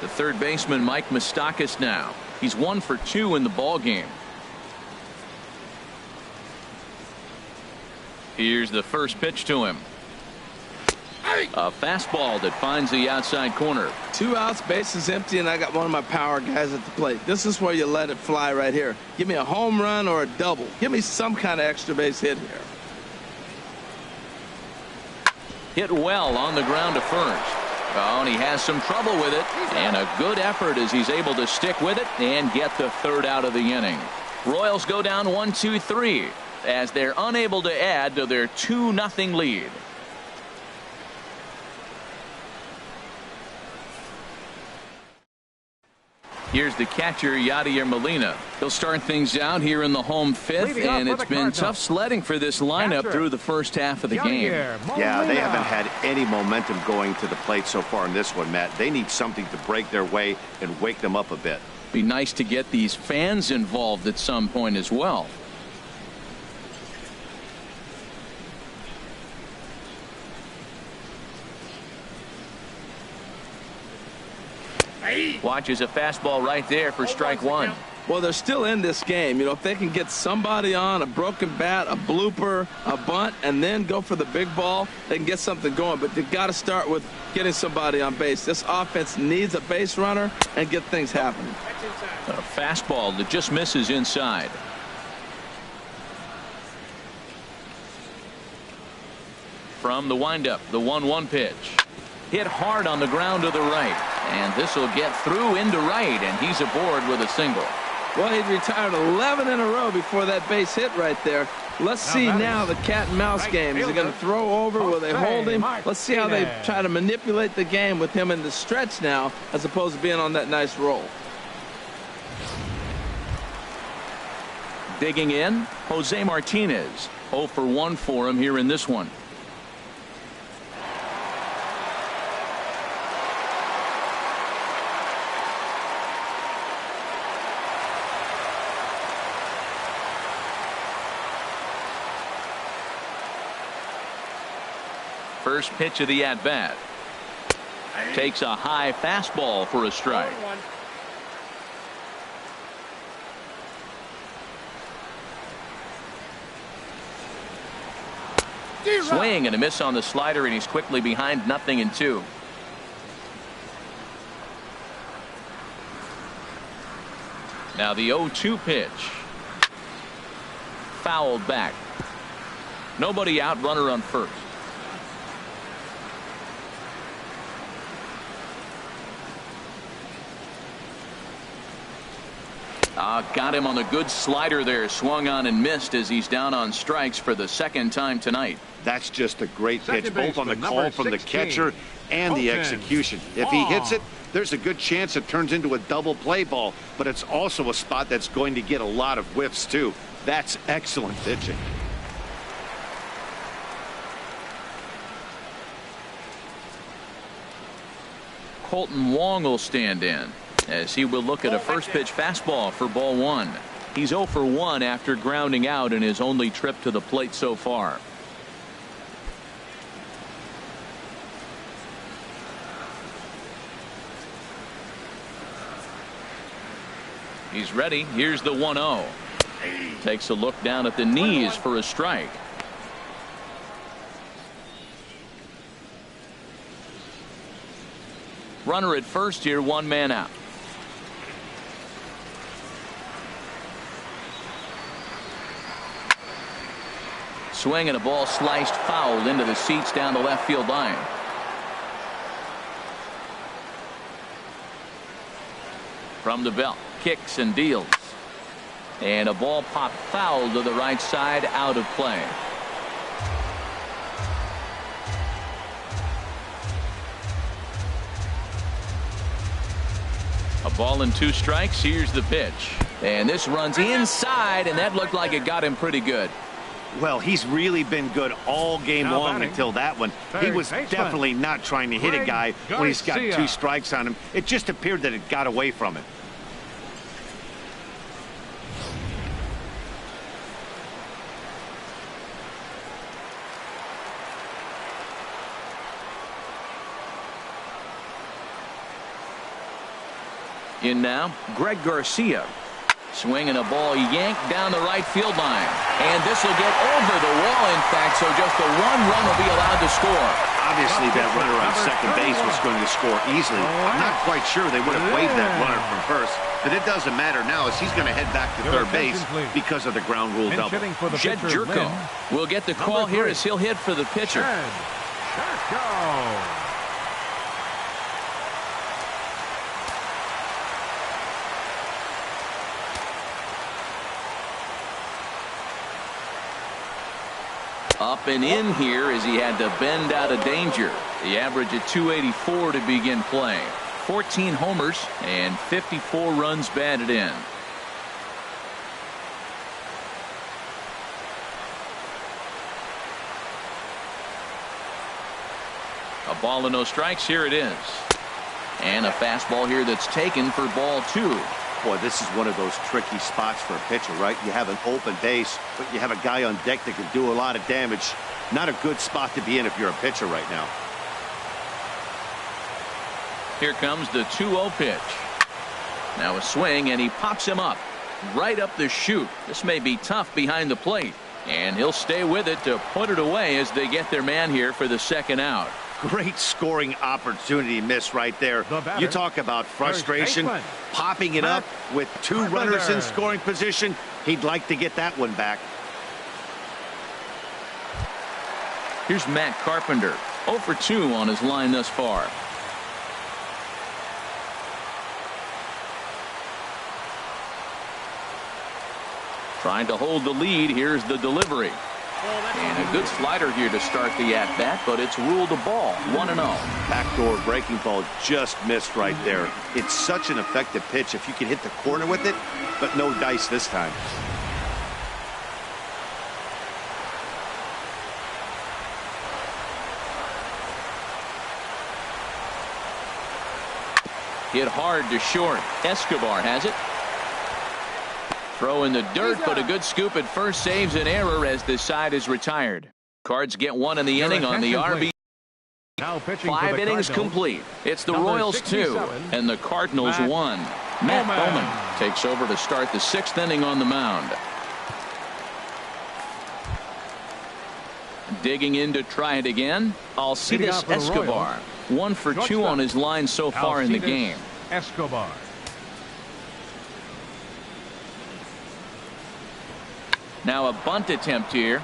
The third baseman, Mike Moustakas, now. He's 1 for 2 in the ball game. Here's the first pitch to him. A fastball that finds the outside corner. 2 outs, bases empty, and I got one of my power guys at the plate. This is where you let it fly right here. Give me a home run or a double. Give me some kind of extra base hit here. Hit well on the ground to first. Oh, and he has some trouble with it. And a good effort as he's able to stick with it and get the third out of the inning. Royals go down 1-2-3 as they're unable to add to their 2-0 lead. Here's the catcher, Yadier Molina. He'll start things out here in the home fifth, and it's been tough sledding for this lineup through the first half of the game. Yeah, they haven't had any momentum going to the plate so far in this one, Matt. They need something to break their way and wake them up a bit. Be nice to get these fans involved at some point as well. Watches a fastball right there for strike one. Well, they're still in this game. You know, if they can get somebody on, a broken bat, a blooper, a bunt, and then go for the big ball, they can get something going. But they've got to start with getting somebody on base. This offense needs a base runner and get things happening. A fastball that just misses inside. From the windup, the 1-1 pitch. Hit hard on the ground to the right. And this will get through into right, and he's aboard with a single. Well, he'd retired 11 in a row before that base hit right there. Let's see now the cat and mouse game. Is he going to throw over? Will they hold him? Let's see how they try to manipulate the game with him in the stretch now as opposed to being on that nice roll. Digging in, Jose Martinez. 0 for 1 for him here in this one. First pitch of the at-bat. Takes a high fastball for a strike. Swing and a miss on the slider, and he's quickly behind 0-2. Now the 0-2 pitch. Fouled back. Nobody out, runner on first. Got him on the good slider there. Swung on and missed as he's down on strikes for the second time tonight. That's just a great pitch, both on the call from the catcher and the execution. If he hits it, there's a good chance it turns into a double play ball, but it's also a spot that's going to get a lot of whiffs too. That's excellent pitching. Colton Wong will stand in as he will look at a first pitch fastball for ball 1. He's 0 for 1 after grounding out in his only trip to the plate so far. He's ready. Here's the 1-0. Takes a look down at the knees for a strike. Runner at first here, 1 man out. Swing and a ball sliced foul into the seats down the left field line. From the belt, kicks and deals. And a ball popped foul to the right side, out of play. A ball and 2 strikes. Here's the pitch. And this runs inside, and that looked like it got him pretty good. Well, he's really been good all game long until that one. He was definitely not trying to hit a guy when he's got 2 strikes on him. It just appeared that it got away from him. In now, Greg Garcia. Swinging a ball yanked down the right field line. And this will get over the wall, in fact, so just the one run will be allowed to score. Obviously, that runner on second base was going to score easily. I'm not quite sure they would have waved that runner from first, but it doesn't matter now as he's going to head back to third base because of the ground rule double. Jed Jerko will get the call here as he'll hit for the pitcher. Up and in here as he had to bend out of danger. The average at 284 to begin play. 14 homers and 54 runs batted in. A ball and no strikes. Here it is. And a fastball here that's taken for ball 2. Boy, this is one of those tricky spots for a pitcher, right? You have an open base, but you have a guy on deck that can do a lot of damage. Not a good spot to be in if you're a pitcher right now. Here comes the 2-0 pitch. Now a swing, and he pops him up right up the chute. This may be tough behind the plate, and he'll stay with it to put it away as they get their man here for the second out. Great scoring opportunity miss right there. You talk about frustration, popping it up with 2 runners in scoring position. He'd like to get that one back. Here's Matt Carpenter, 0 for 2 on his line thus far. Trying to hold the lead. Here's the delivery. And a good slider here to start the at-bat, but it's ruled a ball. 1-0. Backdoor breaking ball just missed right there. It's such an effective pitch if you can hit the corner with it, but no dice this time. Hit hard to short. Escobar has it. Throw in the dirt, but a good scoop at first saves an error as this side is retired. Cards get 1 in the inning on the RB. 5 innings complete. It's the Royals 2 and the Cardinals 1. Matt Bowman takes over to start the 6th inning on the mound. Digging in to try it again. Alcides Escobar. 1 for 2 on his line so far in the game. Escobar. Now a bunt attempt here.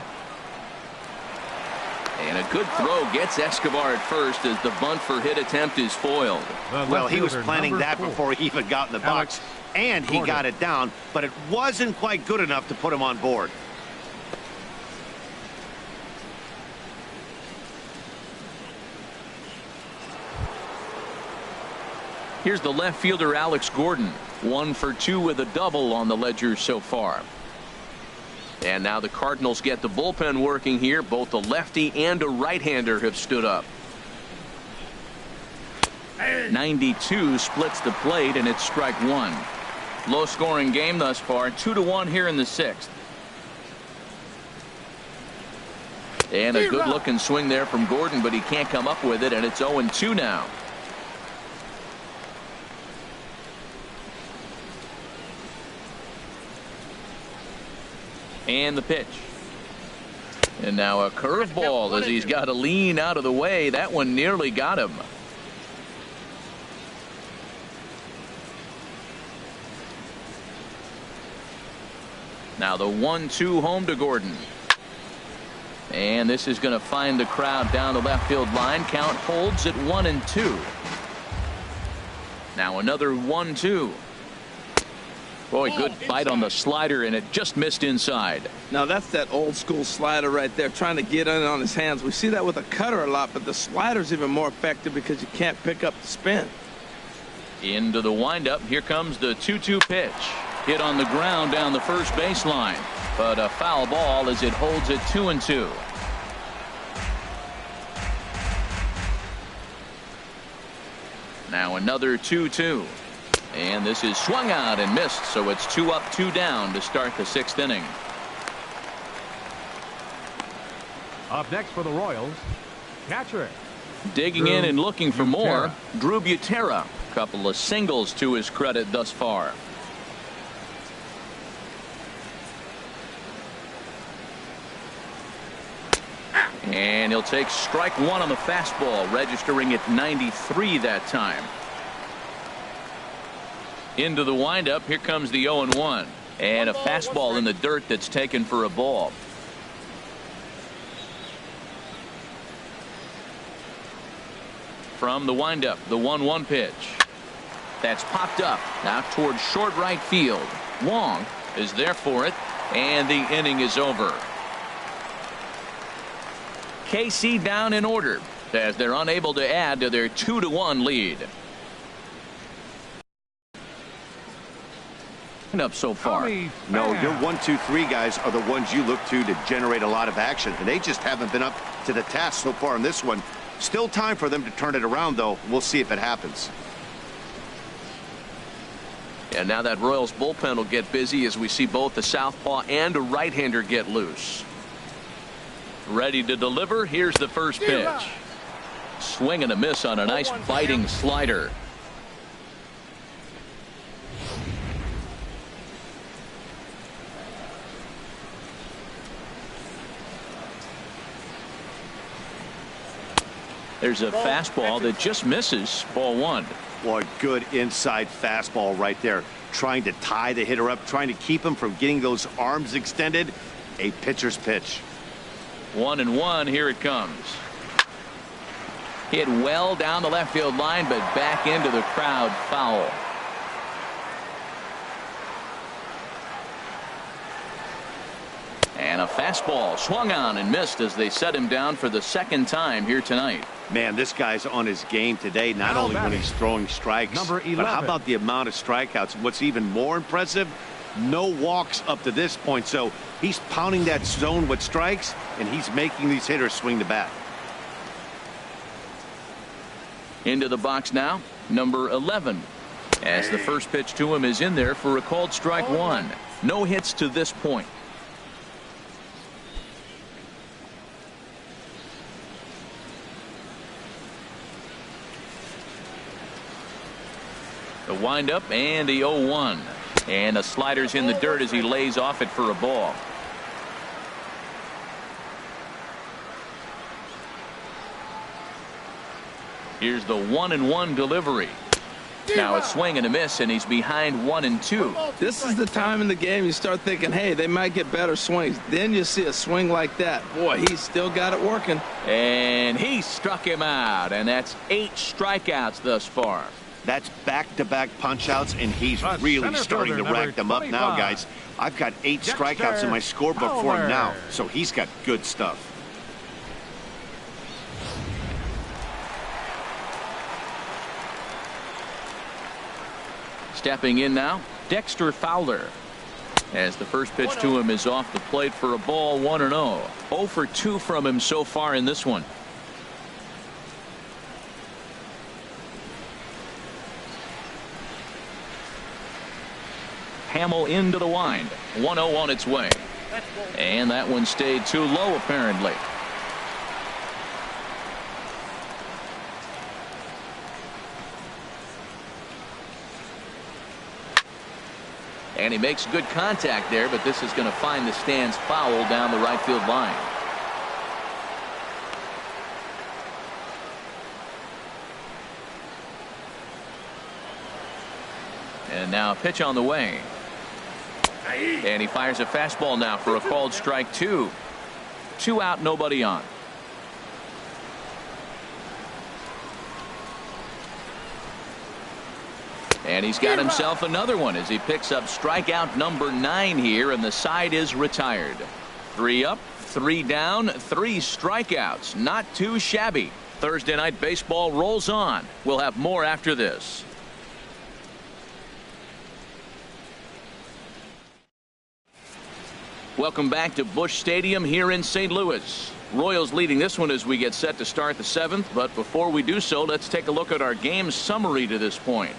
And a good throw gets Escobar at first as the bunt for hit attempt is foiled. Well, he was planning that before he even got in the box. And he got it down, but it wasn't quite good enough to put him on board. Here's the left fielder Alex Gordon. 1 for 2 with a double on the ledger so far. And now the Cardinals get the bullpen working here. Both a lefty and a right-hander have stood up. 92 splits the plate, and it's strike 1. Low-scoring game thus far. 2-1 here in the 6th. And a good-looking swing there from Gordon, but he can't come up with it, and it's 0-2 now. And the pitch. And now a curveball as he's got to lean out of the way. That one nearly got him. Now the 1-2 home to Gordon. And this is going to find the crowd down the left field line. Count holds at 1-2. Now another 1-2. Boy, good bite on the slider, and it just missed inside. Now that's that old school slider right there, trying to get in on his hands. We see that with a cutter a lot, but the slider's even more effective because you can't pick up the spin. Into the windup. Here comes the 2-2 pitch. Hit on the ground down the first baseline, but a foul ball as it holds at 2-2. Now another 2-2. And this is swung out and missed, so it's 2 up, 2 down to start the 6th inning. Up next for the Royals, catcher. Digging in and looking for more, Drew Butera. Couple of singles to his credit thus far. And he'll take strike one on the fastball, registering at 93 that time. Into the windup. Here comes the 0-1. And a fastball in the dirt that's taken for a ball. From the windup, the 1-1 pitch. That's popped up now towards short right field. Wong is there for it, and the inning is over. KC down in order as they're unable to add to their 2-1 lead. Up so far. No, your 1, 2, 3 guys are the ones you look to generate a lot of action, and they just haven't been up to the task so far in this one. Still time for them to turn it around, though. We'll see if it happens. And now that Royals bullpen will get busy as we see both the southpaw and a right-hander get loose. Ready to deliver. Here's the first pitch. Swing and a miss on a nice biting slider. There's a fastball that just misses. Ball one. Boy, good inside fastball right there. Trying to tie the hitter up, trying to keep him from getting those arms extended. A pitcher's pitch. 1-1. Here it comes. Hit well down the left field line, but back into the crowd. Foul. And a fastball swung on and missed as they set him down for the second time here tonight. Man, this guy's on his game today, not only when he's throwing strikes, but how about the amount of strikeouts? What's even more impressive, no walks up to this point. So he's pounding that zone with strikes, and he's making these hitters swing the bat. Into the box now, number 11. As the first pitch to him is in there for a called strike one. No hits to this point. The windup and the 0-1. And the slider's in the dirt as he lays off it for a ball. Here's the 1-1 delivery. Now a swing and a miss, and he's behind 1-2. This is the time in the game you start thinking, hey, they might get better swings. Then you see a swing like that. Boy, he's still got it working. And he struck him out, and that's 8 strikeouts thus far. That's back-to-back punch-outs, and he's really starting to rack them up now, guys. I've got 8 strikeouts in my scorebook for him now, so he's got good stuff. Stepping in now, Dexter Fowler. As the first pitch to him is off the plate for a ball, 1-0. 0 for 2 from him so far in this one. Hamill into the wind. 1-0 on its way. And that one stayed too low apparently. And he makes good contact there, but this is going to find the stands foul down the right field line. And now a pitch on the way. And he fires a fastball now for a called strike 2. 2 out, nobody on. And he's got himself another one as he picks up strikeout number 9 here, and the side is retired. 3 up, 3 down, 3 strikeouts. Not too shabby. Thursday night baseball rolls on. We'll have more after this. Welcome back to Busch Stadium here in St. Louis. Royals leading this one as we get set to start the 7th, but before we do so, let's take a look at our game summary to this point.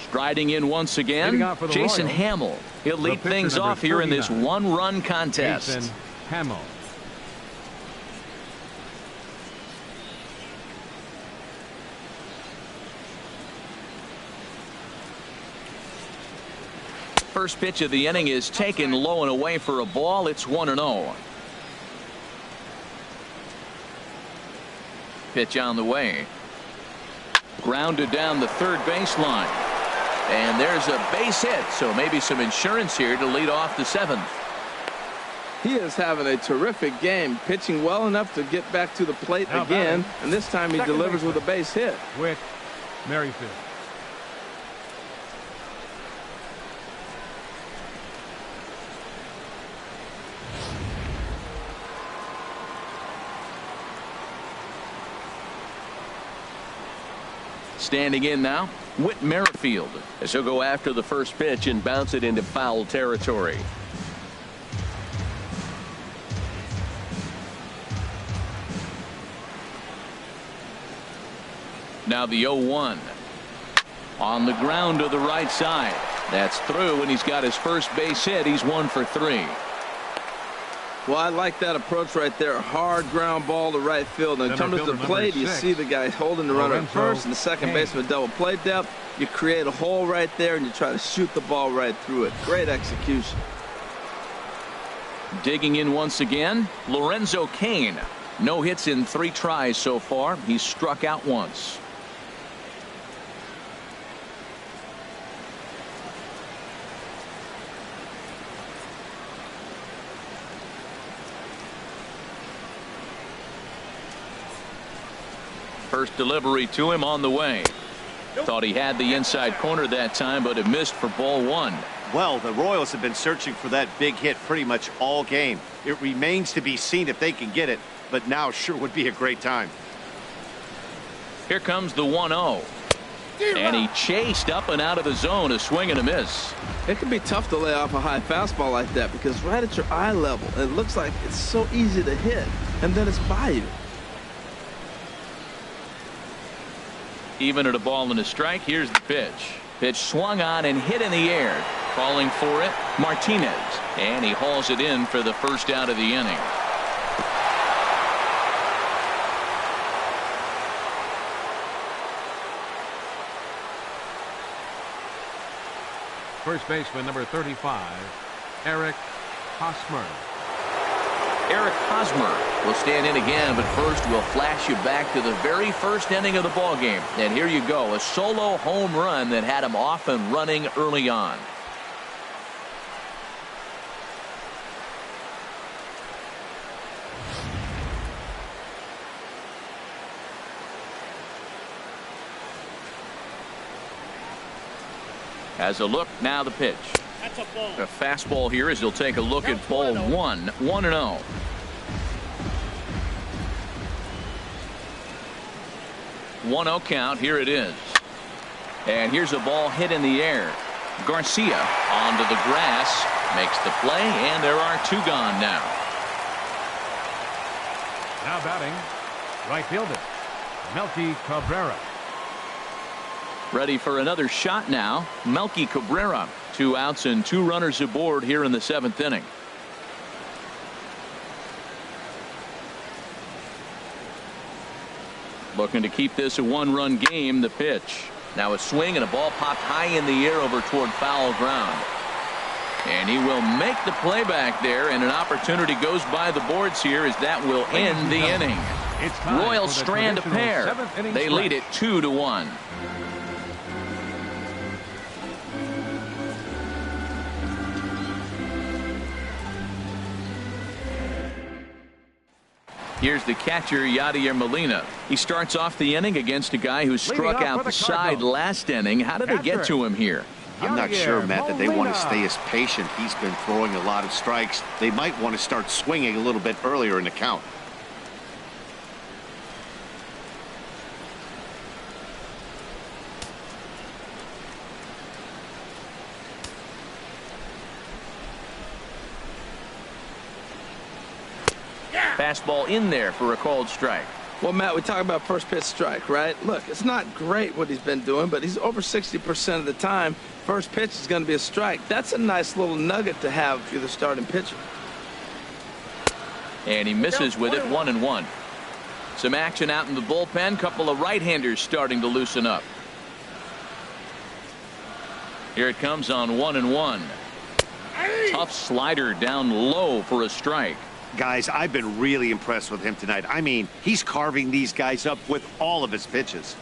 Striding in once again, Jason Hamill. He'll lead things off here in this 1-run contest. Jason Hamill. first pitch of the inning is taken low and away for a ball. It's 1-0. Pitch on the way. Grounded down the third baseline. And there's a base hit, so maybe some insurance here to lead off the seventh. He is having a terrific game, pitching well enough to get back to the plate again, and this time he delivers with a base hit. With Merrifield. Standing in now, Whit Merrifield, as he'll go after the first pitch and bounce it into foul territory. Now the 0-1. On the ground to the right side. That's through, and he's got his first base hit. He's 1 for 3. Well, I like that approach right there. Hard ground ball to right field. And in terms of the plate, you see the guy holding the runner at first and the second baseman double play depth. You create a hole right there and you try to shoot the ball right through it. Great execution. Digging in once again, Lorenzo CAIN. No hits in 3 tries so far. He's struck out once. First delivery to him on the way. Thought he had the inside corner that time, but it missed for ball 1. Well, the Royals have been searching for that big hit pretty much all game. It remains to be seen if they can get it, but now sure would be a great time. Here comes the 1-0. And he chased up and out of the zone, a swing and a miss. It can be tough to lay off a high fastball like that because right at your eye level, it looks like it's so easy to hit, and then it's by you. Even at a ball and a strike, here's the pitch. Pitch swung on and hit in the air. Calling for it, Martinez. And he hauls it in for the first out of the inning. First baseman number 35, Eric Hosmer. Eric Hosmer will stand in again, but first we'll flash you back to the very first inning of the ball game. And here you go, a solo home run that had him off and running early on. As a look, now the pitch. That's a ball. A fastball here as he'll take a look at ball 1, 1-0. One-0 count. Here it is. And here's a ball hit in the air. Garcia onto the grass, makes the play, and there are 2 gone now. Now batting, right fielder, Melky Cabrera. Ready for another shot now, Melky Cabrera. 2 outs and 2 runners aboard here in the 7th inning. Looking to keep this a 1-run game. The pitch. Now a swing and a ball popped high in the air over toward foul ground. And he will make the play back there, and an opportunity goes by the boards here as that will end the inning. Royals strand a pair. They lead it 2-1. Here's the catcher, Yadier Molina. He starts off the inning against a guy who struck out the side last inning. How did they get to him here? I'm not sure, Matt, that they want to stay as patient. He's been throwing a lot of strikes. They might want to start swinging a little bit earlier in the count. Fastball in there for a called strike. Well, Matt, we talk about first pitch strike, right? Look, it's not great what he's been doing, but he's over 60% of the time. First pitch is going to be a strike. That's a nice little nugget to have if you're the starting pitcher. And he misses with it, 1-1. Some action out in the bullpen. Couple of right-handers starting to loosen up. Here it comes on 1-1. tough slider down low for a strike. Guys, I've been really impressed with him tonight. I mean, he's carving these guys up with all of his pitches.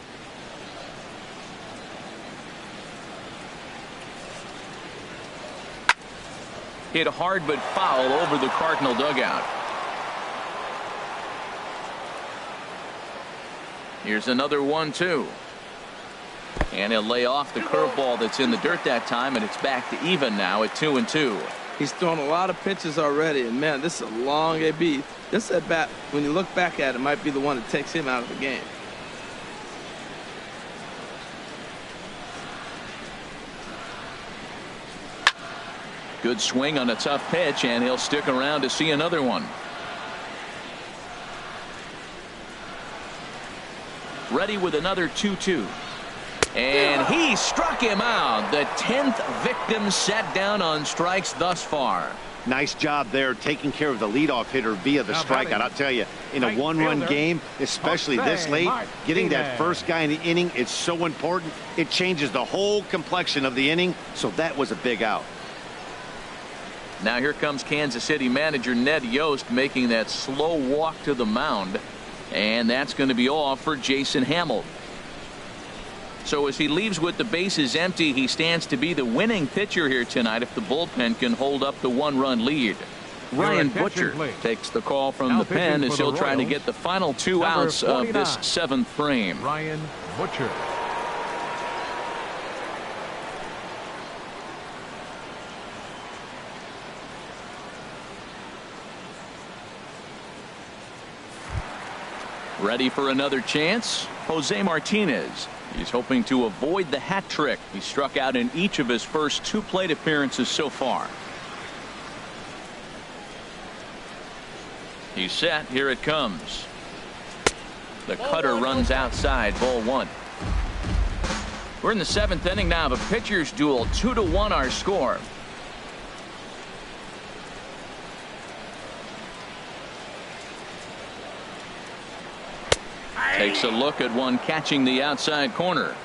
Hit hard but foul over the Cardinal dugout. Here's another 1-2. And he'll lay off the curveball that's in the dirt that time, and it's back to even now at 2-2. He's thrown a lot of pitches already, and man, this is a long AB. This at bat, when you look back at it, might be the one that takes him out of the game. Good swing on a tough pitch, and he'll stick around to see another one. Ready with another 2-2. And he struck him out. The 10th victim set down on strikes thus far. Nice job there taking care of the leadoff hitter via the strikeout. I'll tell you, in a one-run game, especially this late, getting that first guy in the inning is so important. It changes the whole complexion of the inning, so that was a big out. Now here comes Kansas City manager Ned Yost making that slow walk to the mound. And that's going to be all for Jason Hamill. So as he leaves with the bases empty, he stands to be the winning pitcher here tonight if the bullpen can hold up the one-run lead. Ryan Butcher takes the call from the pen as he'll try to get the final 2 outs of this 7th frame. Ryan Butcher. Ready for another chance? Jose Martinez. He's hoping to avoid the hat trick. He struck out in each of his first 2 plate appearances so far. He's set. Here it comes. The cutter runs outside. Ball 1. We're in the 7th inning now of a pitcher's duel. 2-1 our score. Takes a look at one catching the outside corner.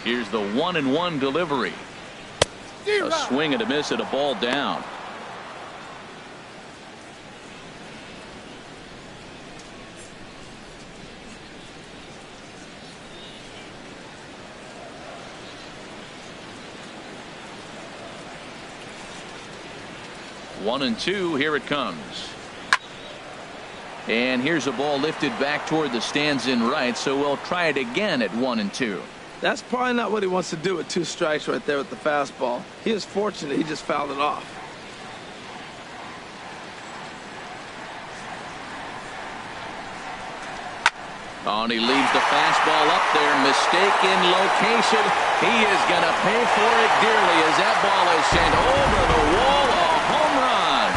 Here's the 1-1 delivery. A swing and a miss at a ball down. One and 2. Here it comes. And here's a ball lifted back toward the stands in right, so we'll try it again at 1-2. That's probably not what he wants to do with 2 strikes right there with the fastball. He is fortunate he just fouled it off. Oh, and he leaves the fastball up there. Mistaken location. He is going to pay for it dearly as that ball is sent over the wall. A home run.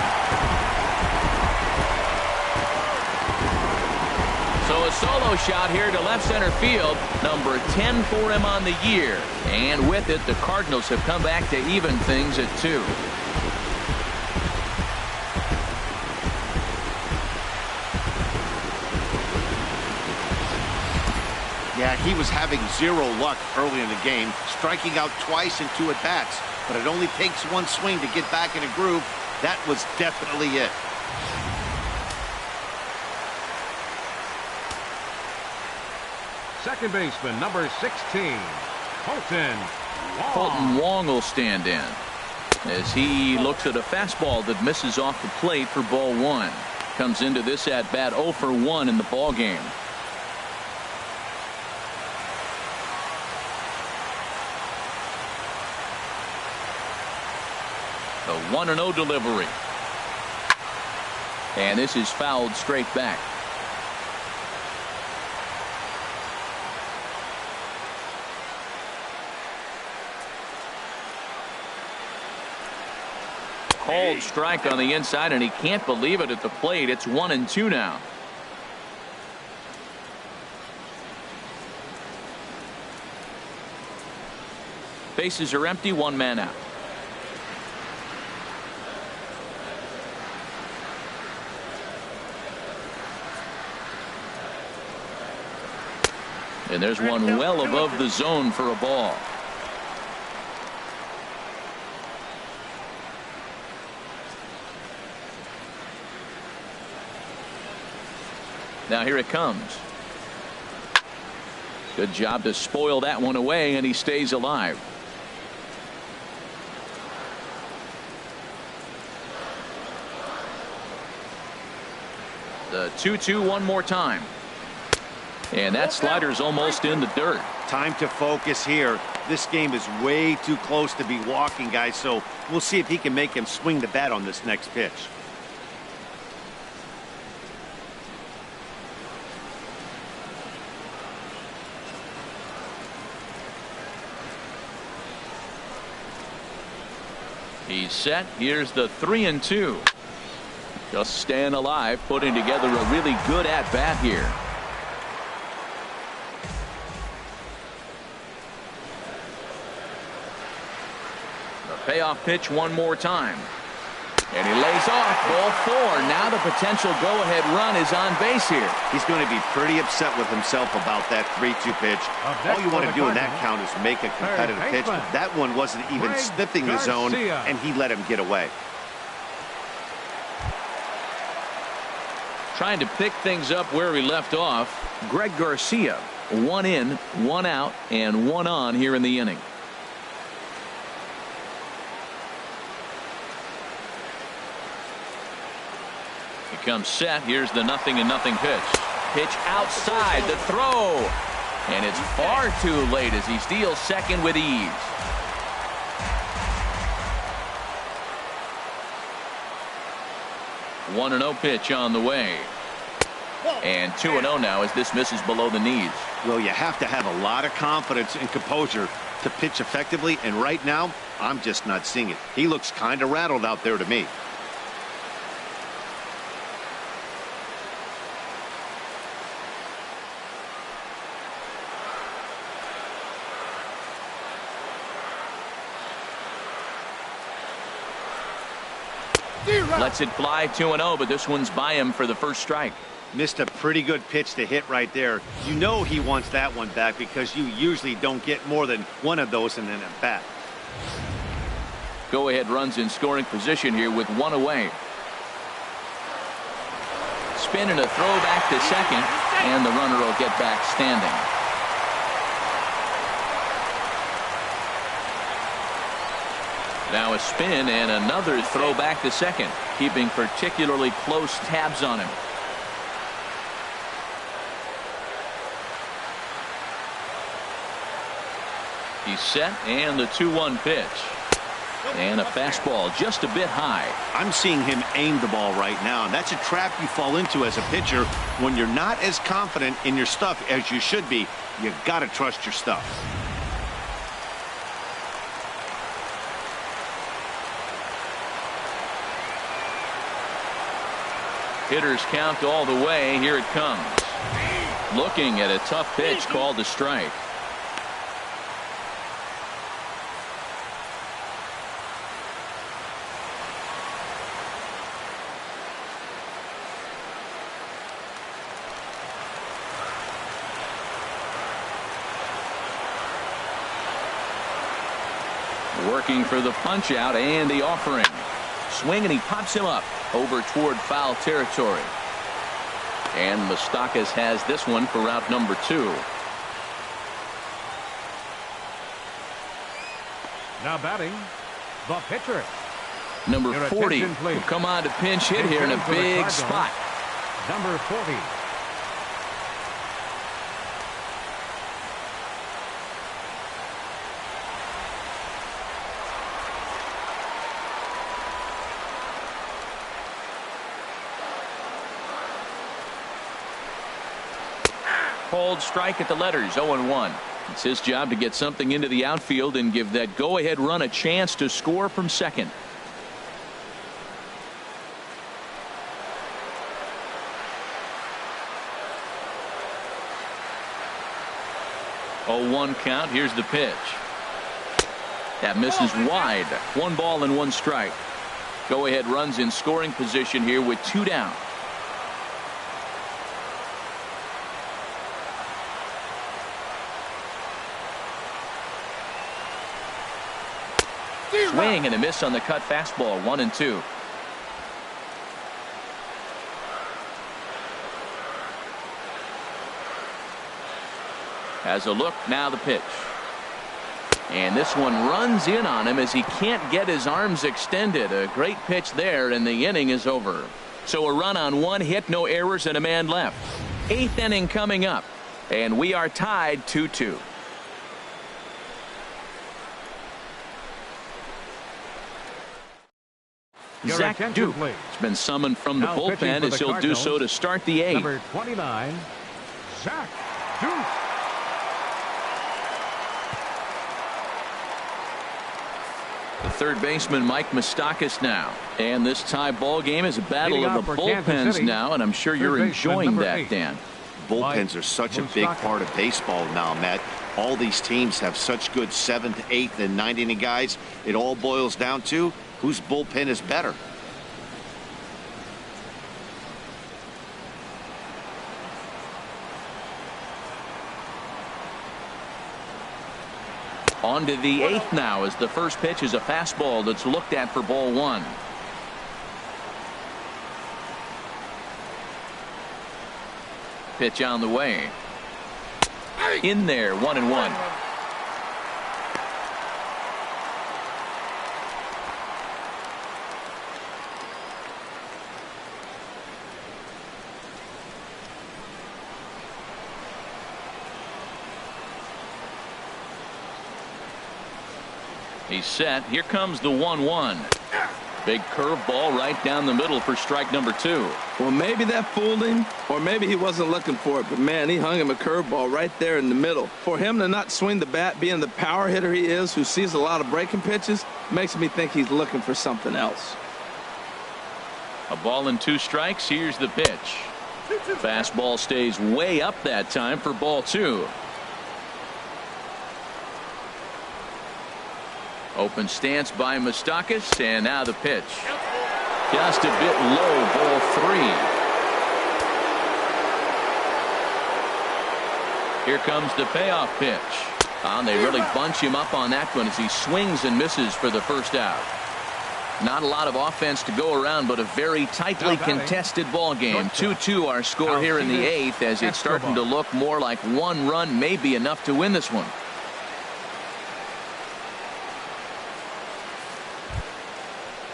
So a solo shot here to left center field. Number 10 for him on the year. And with it, the Cardinals have come back to even things at 2. Yeah, he was having 0 luck early in the game, striking out twice in 2 at-bats. But it only takes 1 swing to get back in a groove. That was definitely it. Second baseman, number 16, Colton Wong. Colton Wong will stand in as he looks at a fastball that misses off the plate for ball 1. Comes into this at-bat 0 for 1 in the ball game. The 1-0 delivery. And this is fouled straight back. Called strike on the inside, and he can't believe it at the plate. It's 1-2 now. Bases are empty, 1 man out. And there's one well above the zone for a ball. Now here it comes. Good job to spoil that one away, and he stays alive. The 2-2 one more time. And that slider's almost in the dirt. Time to focus here. This game is way too close to be walking, guys, so we'll see if he can make him swing the bat on this next pitch. He's set. Here's the 3-2. Just staying alive, putting together a really good at-bat here. The payoff pitch one more time. And he lays off ball 4. Now the potential go-ahead run is on base here. He's going to be pretty upset with himself about that 3-2 pitch. All you want to do in that count is make a competitive pitch, but that one wasn't even sniffing the zone, and he let him get away. Trying to pick things up where he left off. Greg Garcia, 1 in, 1 out, and 1 on here in the inning. Comes set. Here's the 0-0 pitch. Pitch outside, the throw, and it's far too late as he steals second with ease. One 1-0 pitch on the way, and 2-0 now as this misses below the knees. Well, you have to have a lot of confidence and composure to pitch effectively, and right now I'm just not seeing it. He looks kind of rattled out there to me. Lets it fly 2-0, but this one's by him for the first strike. Missed a pretty good pitch to hit right there. You know he wants that one back because you usually don't get more than one of those in an at bat. Go ahead runs in scoring position here with 1 away. Spin and a throw back to second, and the runner will get back standing. Now a spin and another throw back to second, keeping particularly close tabs on him. He's set, and the 2-1 pitch. And a fastball just a bit high. I'm seeing him aim the ball right now, and that's a trap you fall into as a pitcher when you're not as confident in your stuff as you should be. You got to trust your stuff. Hitters count all the way. Here it comes. Looking at a tough pitch called a strike. Working for the punch out and the offering. Swing, and he pops him up over toward foul territory. And Moustakas has this one for route number 2. Now batting, the pitcher. Number 40 will come on to pinch hit here in a big spot. Number 40. Called strike at the letters, 0-1. It's his job to get something into the outfield and give that go-ahead run a chance to score from second. Oh, 1 count. Here's the pitch. That misses wide. 1 ball and 1 strike. Go-ahead runs in scoring position here with 2 down. Swing and a miss on the cut fastball. 1-2. Has a look, now the pitch. And this one runs in on him as he can't get his arms extended. A great pitch there, and the inning is over. So a run on 1 hit, no errors, and a man left. 8th inning coming up, and we are tied 2-2. Zach Duke has been summoned from the bullpen as he'll do so to start the 8th. Number 29, Zach Duke. The third baseman, Mike Moustakas, now. And this tie ball game is a battle of the bullpens now, and I'm sure you're enjoying that, Dan. Bullpens are such a big part of baseball now, Matt. All these teams have such good 7th, 8th, and 9th inning guys. It all boils down to whose bullpen is better. On to the 8th now, as the first pitch is a fastball that's looked at for ball 1. Pitch on the way. In there, 1-1. He's set. Here comes the 1-1. Big curveball right down the middle for strike number 2. Well, maybe that fooled him, or maybe he wasn't looking for it, but man, he hung him a curveball right there in the middle. For him to not swing the bat, being the power hitter he is, who sees a lot of breaking pitches, makes me think he's looking for something else. A ball and 2 strikes. Here's the pitch. Fastball stays way up that time for ball 2. Open stance by Moustakas, and now the pitch. Just a bit low, ball 3. Here comes the payoff pitch. And they really bunch him up on that one as he swings and misses for the first out. Not a lot of offense to go around, but a very tightly contested ball game. 2-2 our score here in the 8th, as it's starting to look more like 1 run may be enough to win this one.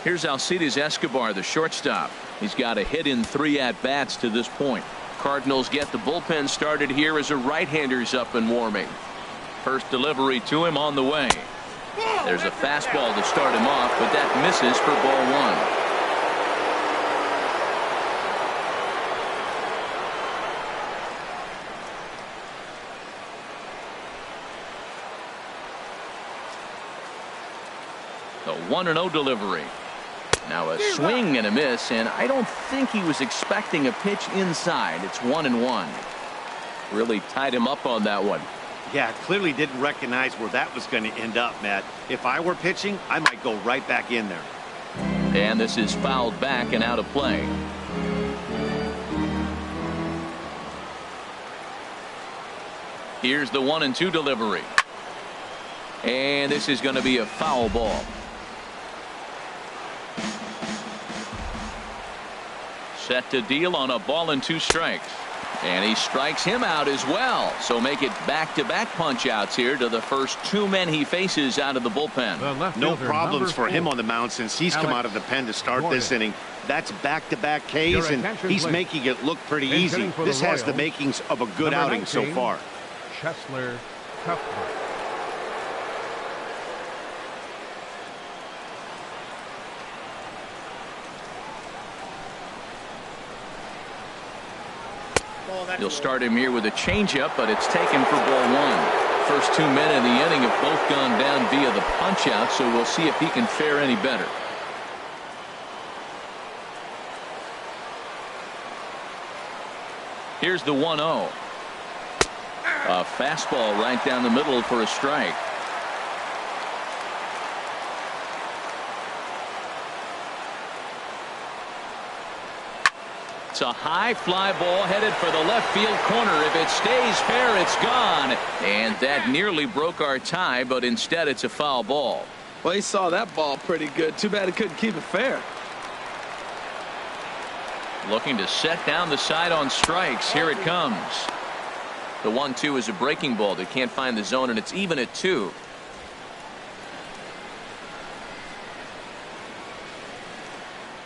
Here's Alcides Escobar, the shortstop. He's got a hit in 3 at-bats to this point. Cardinals get the bullpen started here as a right-hander's up and warming. First delivery to him on the way. There's a fastball to start him off, but that misses for ball 1. The 1-0 delivery. Now a swing and a miss, and I don't think he was expecting a pitch inside. It's 1-1. Really tied him up on that one. Yeah, clearly didn't recognize where that was going to end up, Matt. If I were pitching, I might go right back in there. And this is fouled back and out of play. Here's the 1-2 delivery. And this is going to be a foul ball. Set to deal on a ball and 2 strikes. And he strikes him out as well. So make it back-to-back punch-outs here to the first 2 men he faces out of the bullpen. No problems for him on the mound since he's come out of the pen to start this inning. That's back-to-back Ks, and he's making it look pretty easy. This has the makings of a good outing so far. Chesler Cuthbert. You'll start him here with a changeup, but it's taken for ball 1. First 2 men in the inning have both gone down via the punch-out, so we'll see if he can fare any better. Here's the 1-0. A fastball right down the middle for a strike. It's a high fly ball headed for the left field corner. If it stays fair, it's gone. And that nearly broke our tie, but instead it's a foul ball. Well, he saw that ball pretty good. Too bad he couldn't keep it fair. Looking to set down the side on strikes. Here it comes. The 1-2 is a breaking ball. They can't find the zone, and it's even at 2.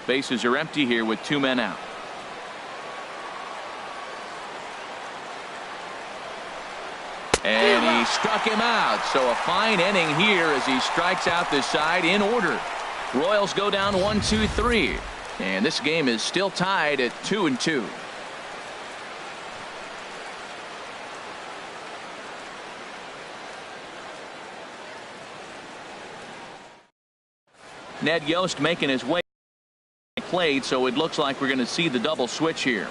Bases are empty here with 2 men out. And he struck him out. So a fine inning here as he strikes out the side in order. Royals go down 1-2-3. And this game is still tied at 2-2. Ned Yost making his way played, so it looks like we're going to see the double switch here.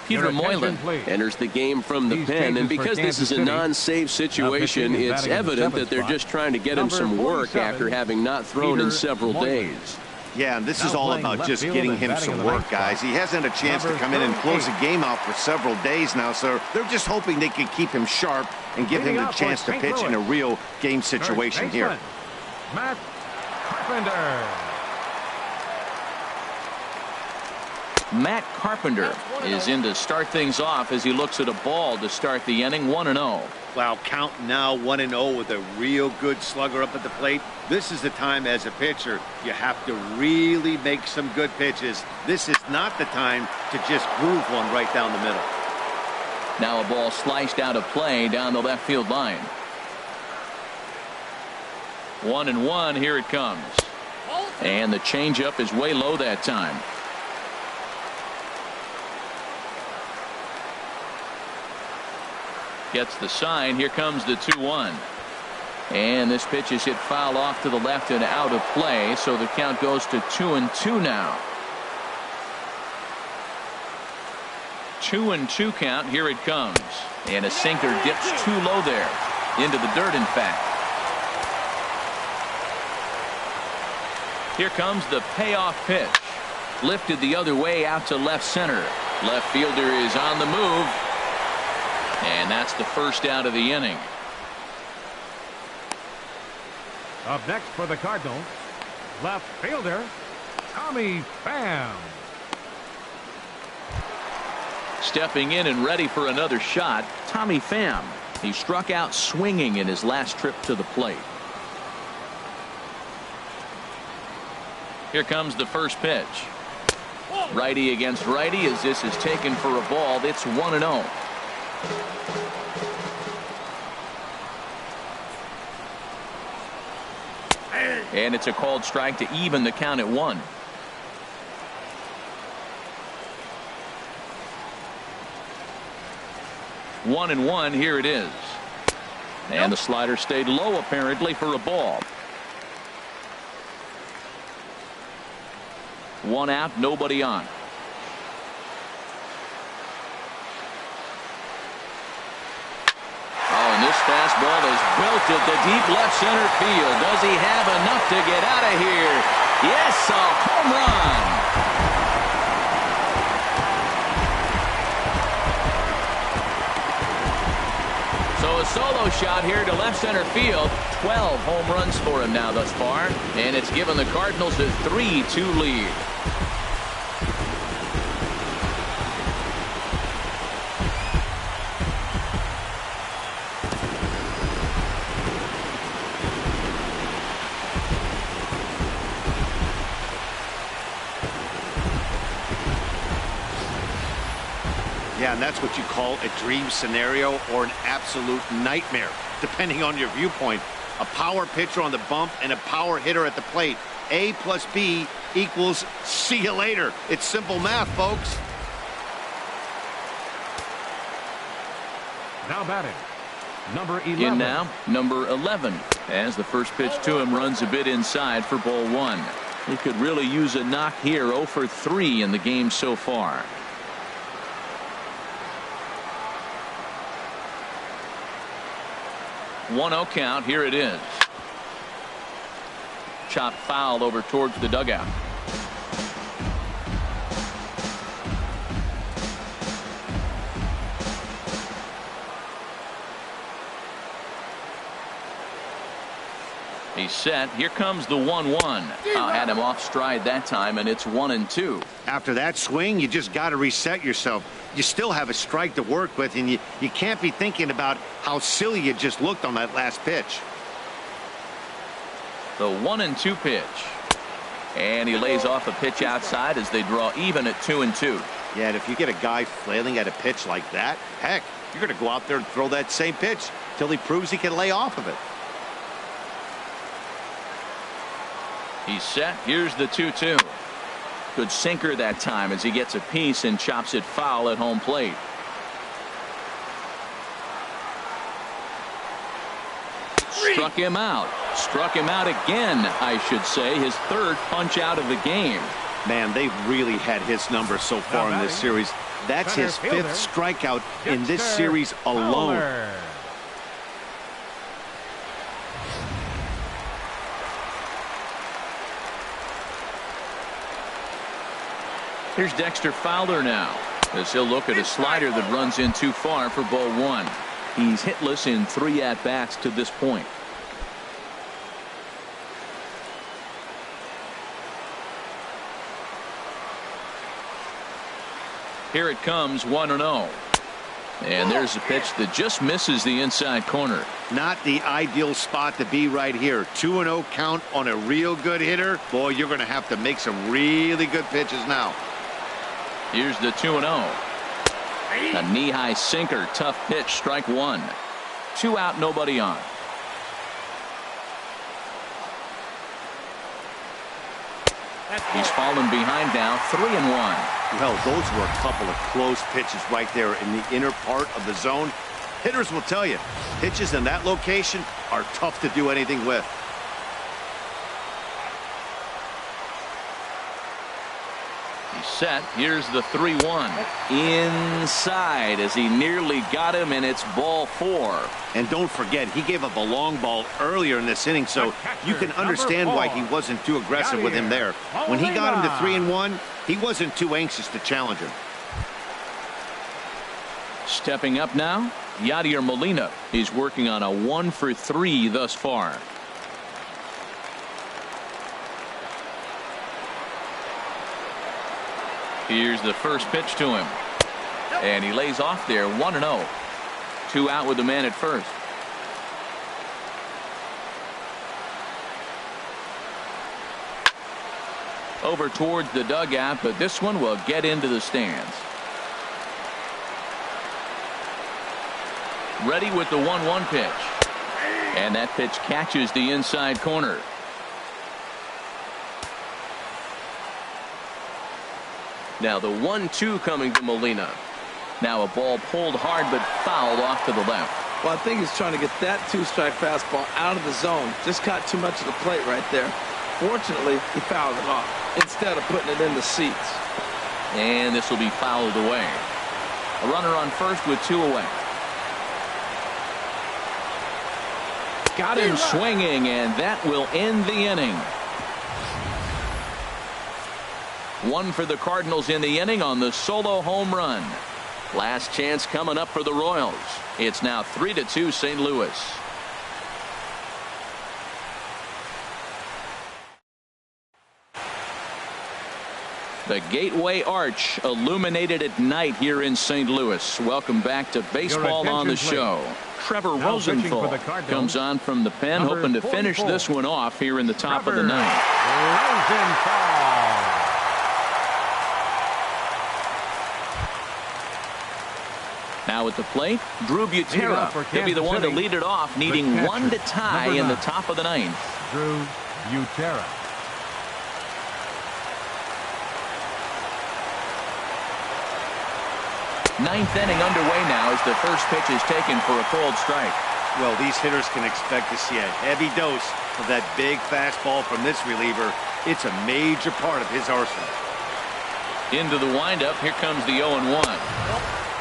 Peter Moylan enters the game from the pen, and because this is a non-save situation, it's evident that they're just trying to get him some work after having not thrown in several days. Yeah, and this is all about just getting him some work, guys. He hasn't had a chance to come in and close the game out for several days now, so they're just hoping they can keep him sharp and give him the chance to pitch in a real game situation here. Matt Carpenter. Matt Carpenter is in to start things off as he looks at a ball to start the inning. 1-0. Wow, count now 1-0 with a real good slugger up at the plate. This is the time as a pitcher you have to really make some good pitches. This is not the time to just groove one right down the middle. Now a ball sliced out of play down the left field line. 1-1. Here it comes. And the changeup is way low that time. Gets the sign. Here comes the 2-1. And this pitch is hit foul off to the left and out of play, so the count goes to 2-2 now. 2-2 count. Here it comes. And a sinker dips too low there. Into the dirt, in fact. Here comes the payoff pitch. Lifted the other way out to left center. Left fielder is on the move. And that's the first out of the inning. Up next for the Cardinals, left fielder Tommy Pham. Stepping in and ready for another shot, Tommy Pham. He struck out swinging in his last trip to the plate. Here comes the first pitch. Righty against righty as this is taken for a ball. It's 1-0. And it's a called strike to even the count at 1. One and one. Here it is. And the slider stayed low apparently for a ball. 1 out, nobody on. Oh, and this fastball is belted to deep left center field. Does he have enough to get out of here? Yes, a home run. So a solo shot here to left center field. 12 home runs for him now thus far. And it's given the Cardinals a 3-2 lead. Yeah, and that's what you call a dream scenario or an absolute nightmare, depending on your viewpoint. A power pitcher on the bump and a power hitter at the plate. A plus B equals see you later. It's simple math, folks. Now batting, number 11. In now, number 11. As the first pitch to him runs a bit inside for ball 1. He could really use a knock here. 0 for 3 in the game so far. 1-0 count. Here it is. Chopped foul over towards the dugout. He's set. Here comes the 1-1. Had him off stride that time, and it's 1-2. After that swing, you just got to reset yourself. You still have a strike to work with, and you can't be thinking about how silly you just looked on that last pitch. The 1-2 pitch. And he lays off a pitch outside as they draw even at 2-2. Yeah, and if you get a guy flailing at a pitch like that, heck, you're going to go out there and throw that same pitch till he proves he can lay off of it. He's set. Here's the 2-2. Good sinker that time as he gets a piece and chops it foul at home plate. Struck him out. Struck him out again, I should say. His third punch out of the game. Man, they've really had his number so far in this series. That's his fifth strikeout in this series alone. Here's Dexter Fowler now, as he'll look at a slider that runs in too far for ball one. He's hitless in 3 at-bats to this point. Here it comes, 1-0. And there's a pitch that just misses the inside corner. Not the ideal spot to be right here. 2-0 count on a real good hitter. Boy, you're going to have to make some really good pitches now. Here's the 2-0. A knee-high sinker, tough pitch, strike one. 2 out, nobody on. He's fallen behind now, 3-1. Well, those were a couple of close pitches right there in the inner part of the zone. Hitters will tell you, pitches in that location are tough to do anything with. He's set. Here's the 3-1. Inside as he nearly got him, and it's ball 4. And don't forget, he gave up a long ball earlier in this inning, so you can understand why he wasn't too aggressive with him there. When he got him to 3-1, he wasn't too anxious to challenge him. Stepping up now, Yadier Molina. He's working on a 1-for-3 thus far. Here's the first pitch to him. And he lays off there, 1-0. 2 out with the man at first. Over towards the dugout, but this one will get into the stands. Ready with the 1-1 pitch. And that pitch catches the inside corner. Now the 1-2 coming to Molina. Now a ball pulled hard but fouled off to the left. Well, I think he's trying to get that 2-strike fastball out of the zone. Just caught too much of the plate right there. Fortunately, he fouled it off instead of putting it in the seats. And this will be fouled away. A runner on first with 2 away. Got him swinging, and that will end the inning. 1 for the Cardinals in the inning on the solo home run. Last chance coming up for the Royals. It's now 3-2 St. Louis. The Gateway Arch illuminated at night here in St. Louis. Welcome back to Baseball on the Show. Trevor Rosenthal comes on from the pen, hoping to finish this one off here in the top of the ninth. Now at the plate, Drew Butera. He'll be the one to lead it off, needing 1 to tie in the top of the ninth. Drew Butera. Ninth inning underway now as the first pitch is taken for a cold strike. Well, these hitters can expect to see a heavy dose of that big fastball from this reliever. It's a major part of his arsenal. Into the windup, here comes the 0-1.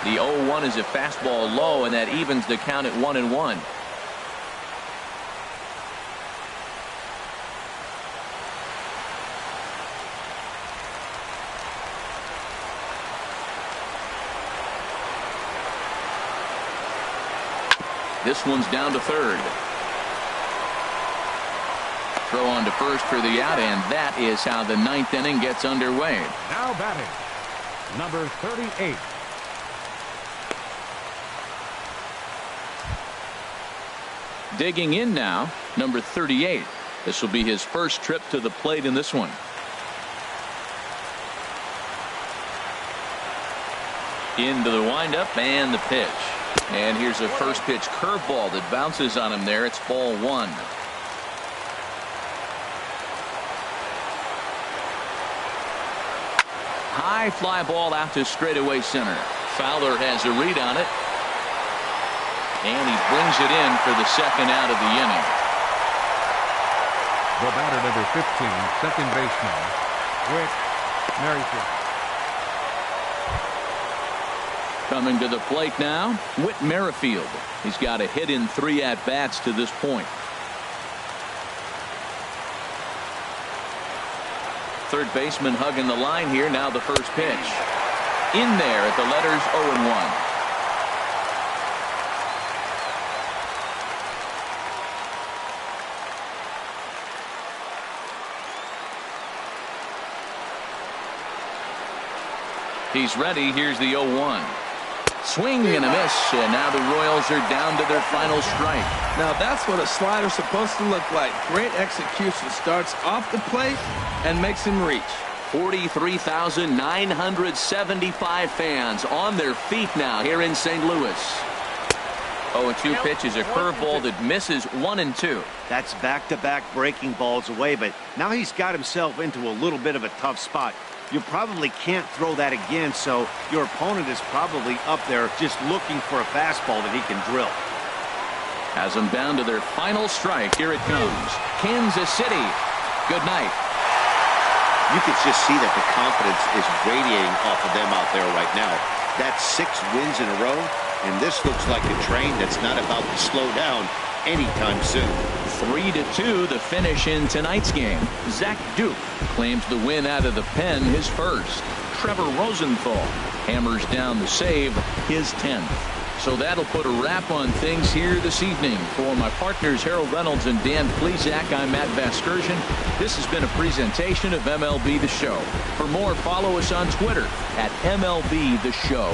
The 0-1 is a fastball low, and that evens the count at 1-1. This one's down to third. throw on to first for the out, and that is how the ninth inning gets underway. Now batting, number 38. Digging in now, number 38. This will be his first trip to the plate in this one. Into the windup and the pitch. And here's a first pitch curveball that bounces on him there. It's ball one. High fly ball out to straightaway center. Fowler has a read on it. And he brings it in for the second out of the inning. The batter, number 15, second baseman, Whit Merrifield. Coming to the plate now, Whit Merrifield. He's got a hit in 3 at-bats to this point. Third baseman hugging the line here. Now the first pitch. In there at the letters 0-1. He's ready. Here's the 0-1. Swing and a miss, and now the Royals are down to their final strike. Now that's what a slider's supposed to look like. Great execution. Starts off the plate and makes him reach. 43,975 fans on their feet now here in St. Louis. 0-2 pitch is a curveball that misses 1 and 2. That's back-to-back breaking balls away, but now he's got himself into a little bit of a tough spot. You probably can't throw that again, so your opponent is probably up there just looking for a fastball that he can drill. Has them down to their final strike. Here it comes. Kansas City. Good night. You can just see that the confidence is radiating off of them out there right now. That's 6 wins in a row, and this looks like a train that's not about to slow down anytime soon. 3-2 the finish in tonight's game. Zach Duke claims the win out of the pen, his first. Trevor Rosenthal hammers down the save, his 10th. So that'll put a wrap on things here this evening. For my partners Harold Reynolds and Dan Plesac, I'm Matt Vasgersian. This has been a presentation of MLB The Show. For more, follow us on Twitter at MLB The Show.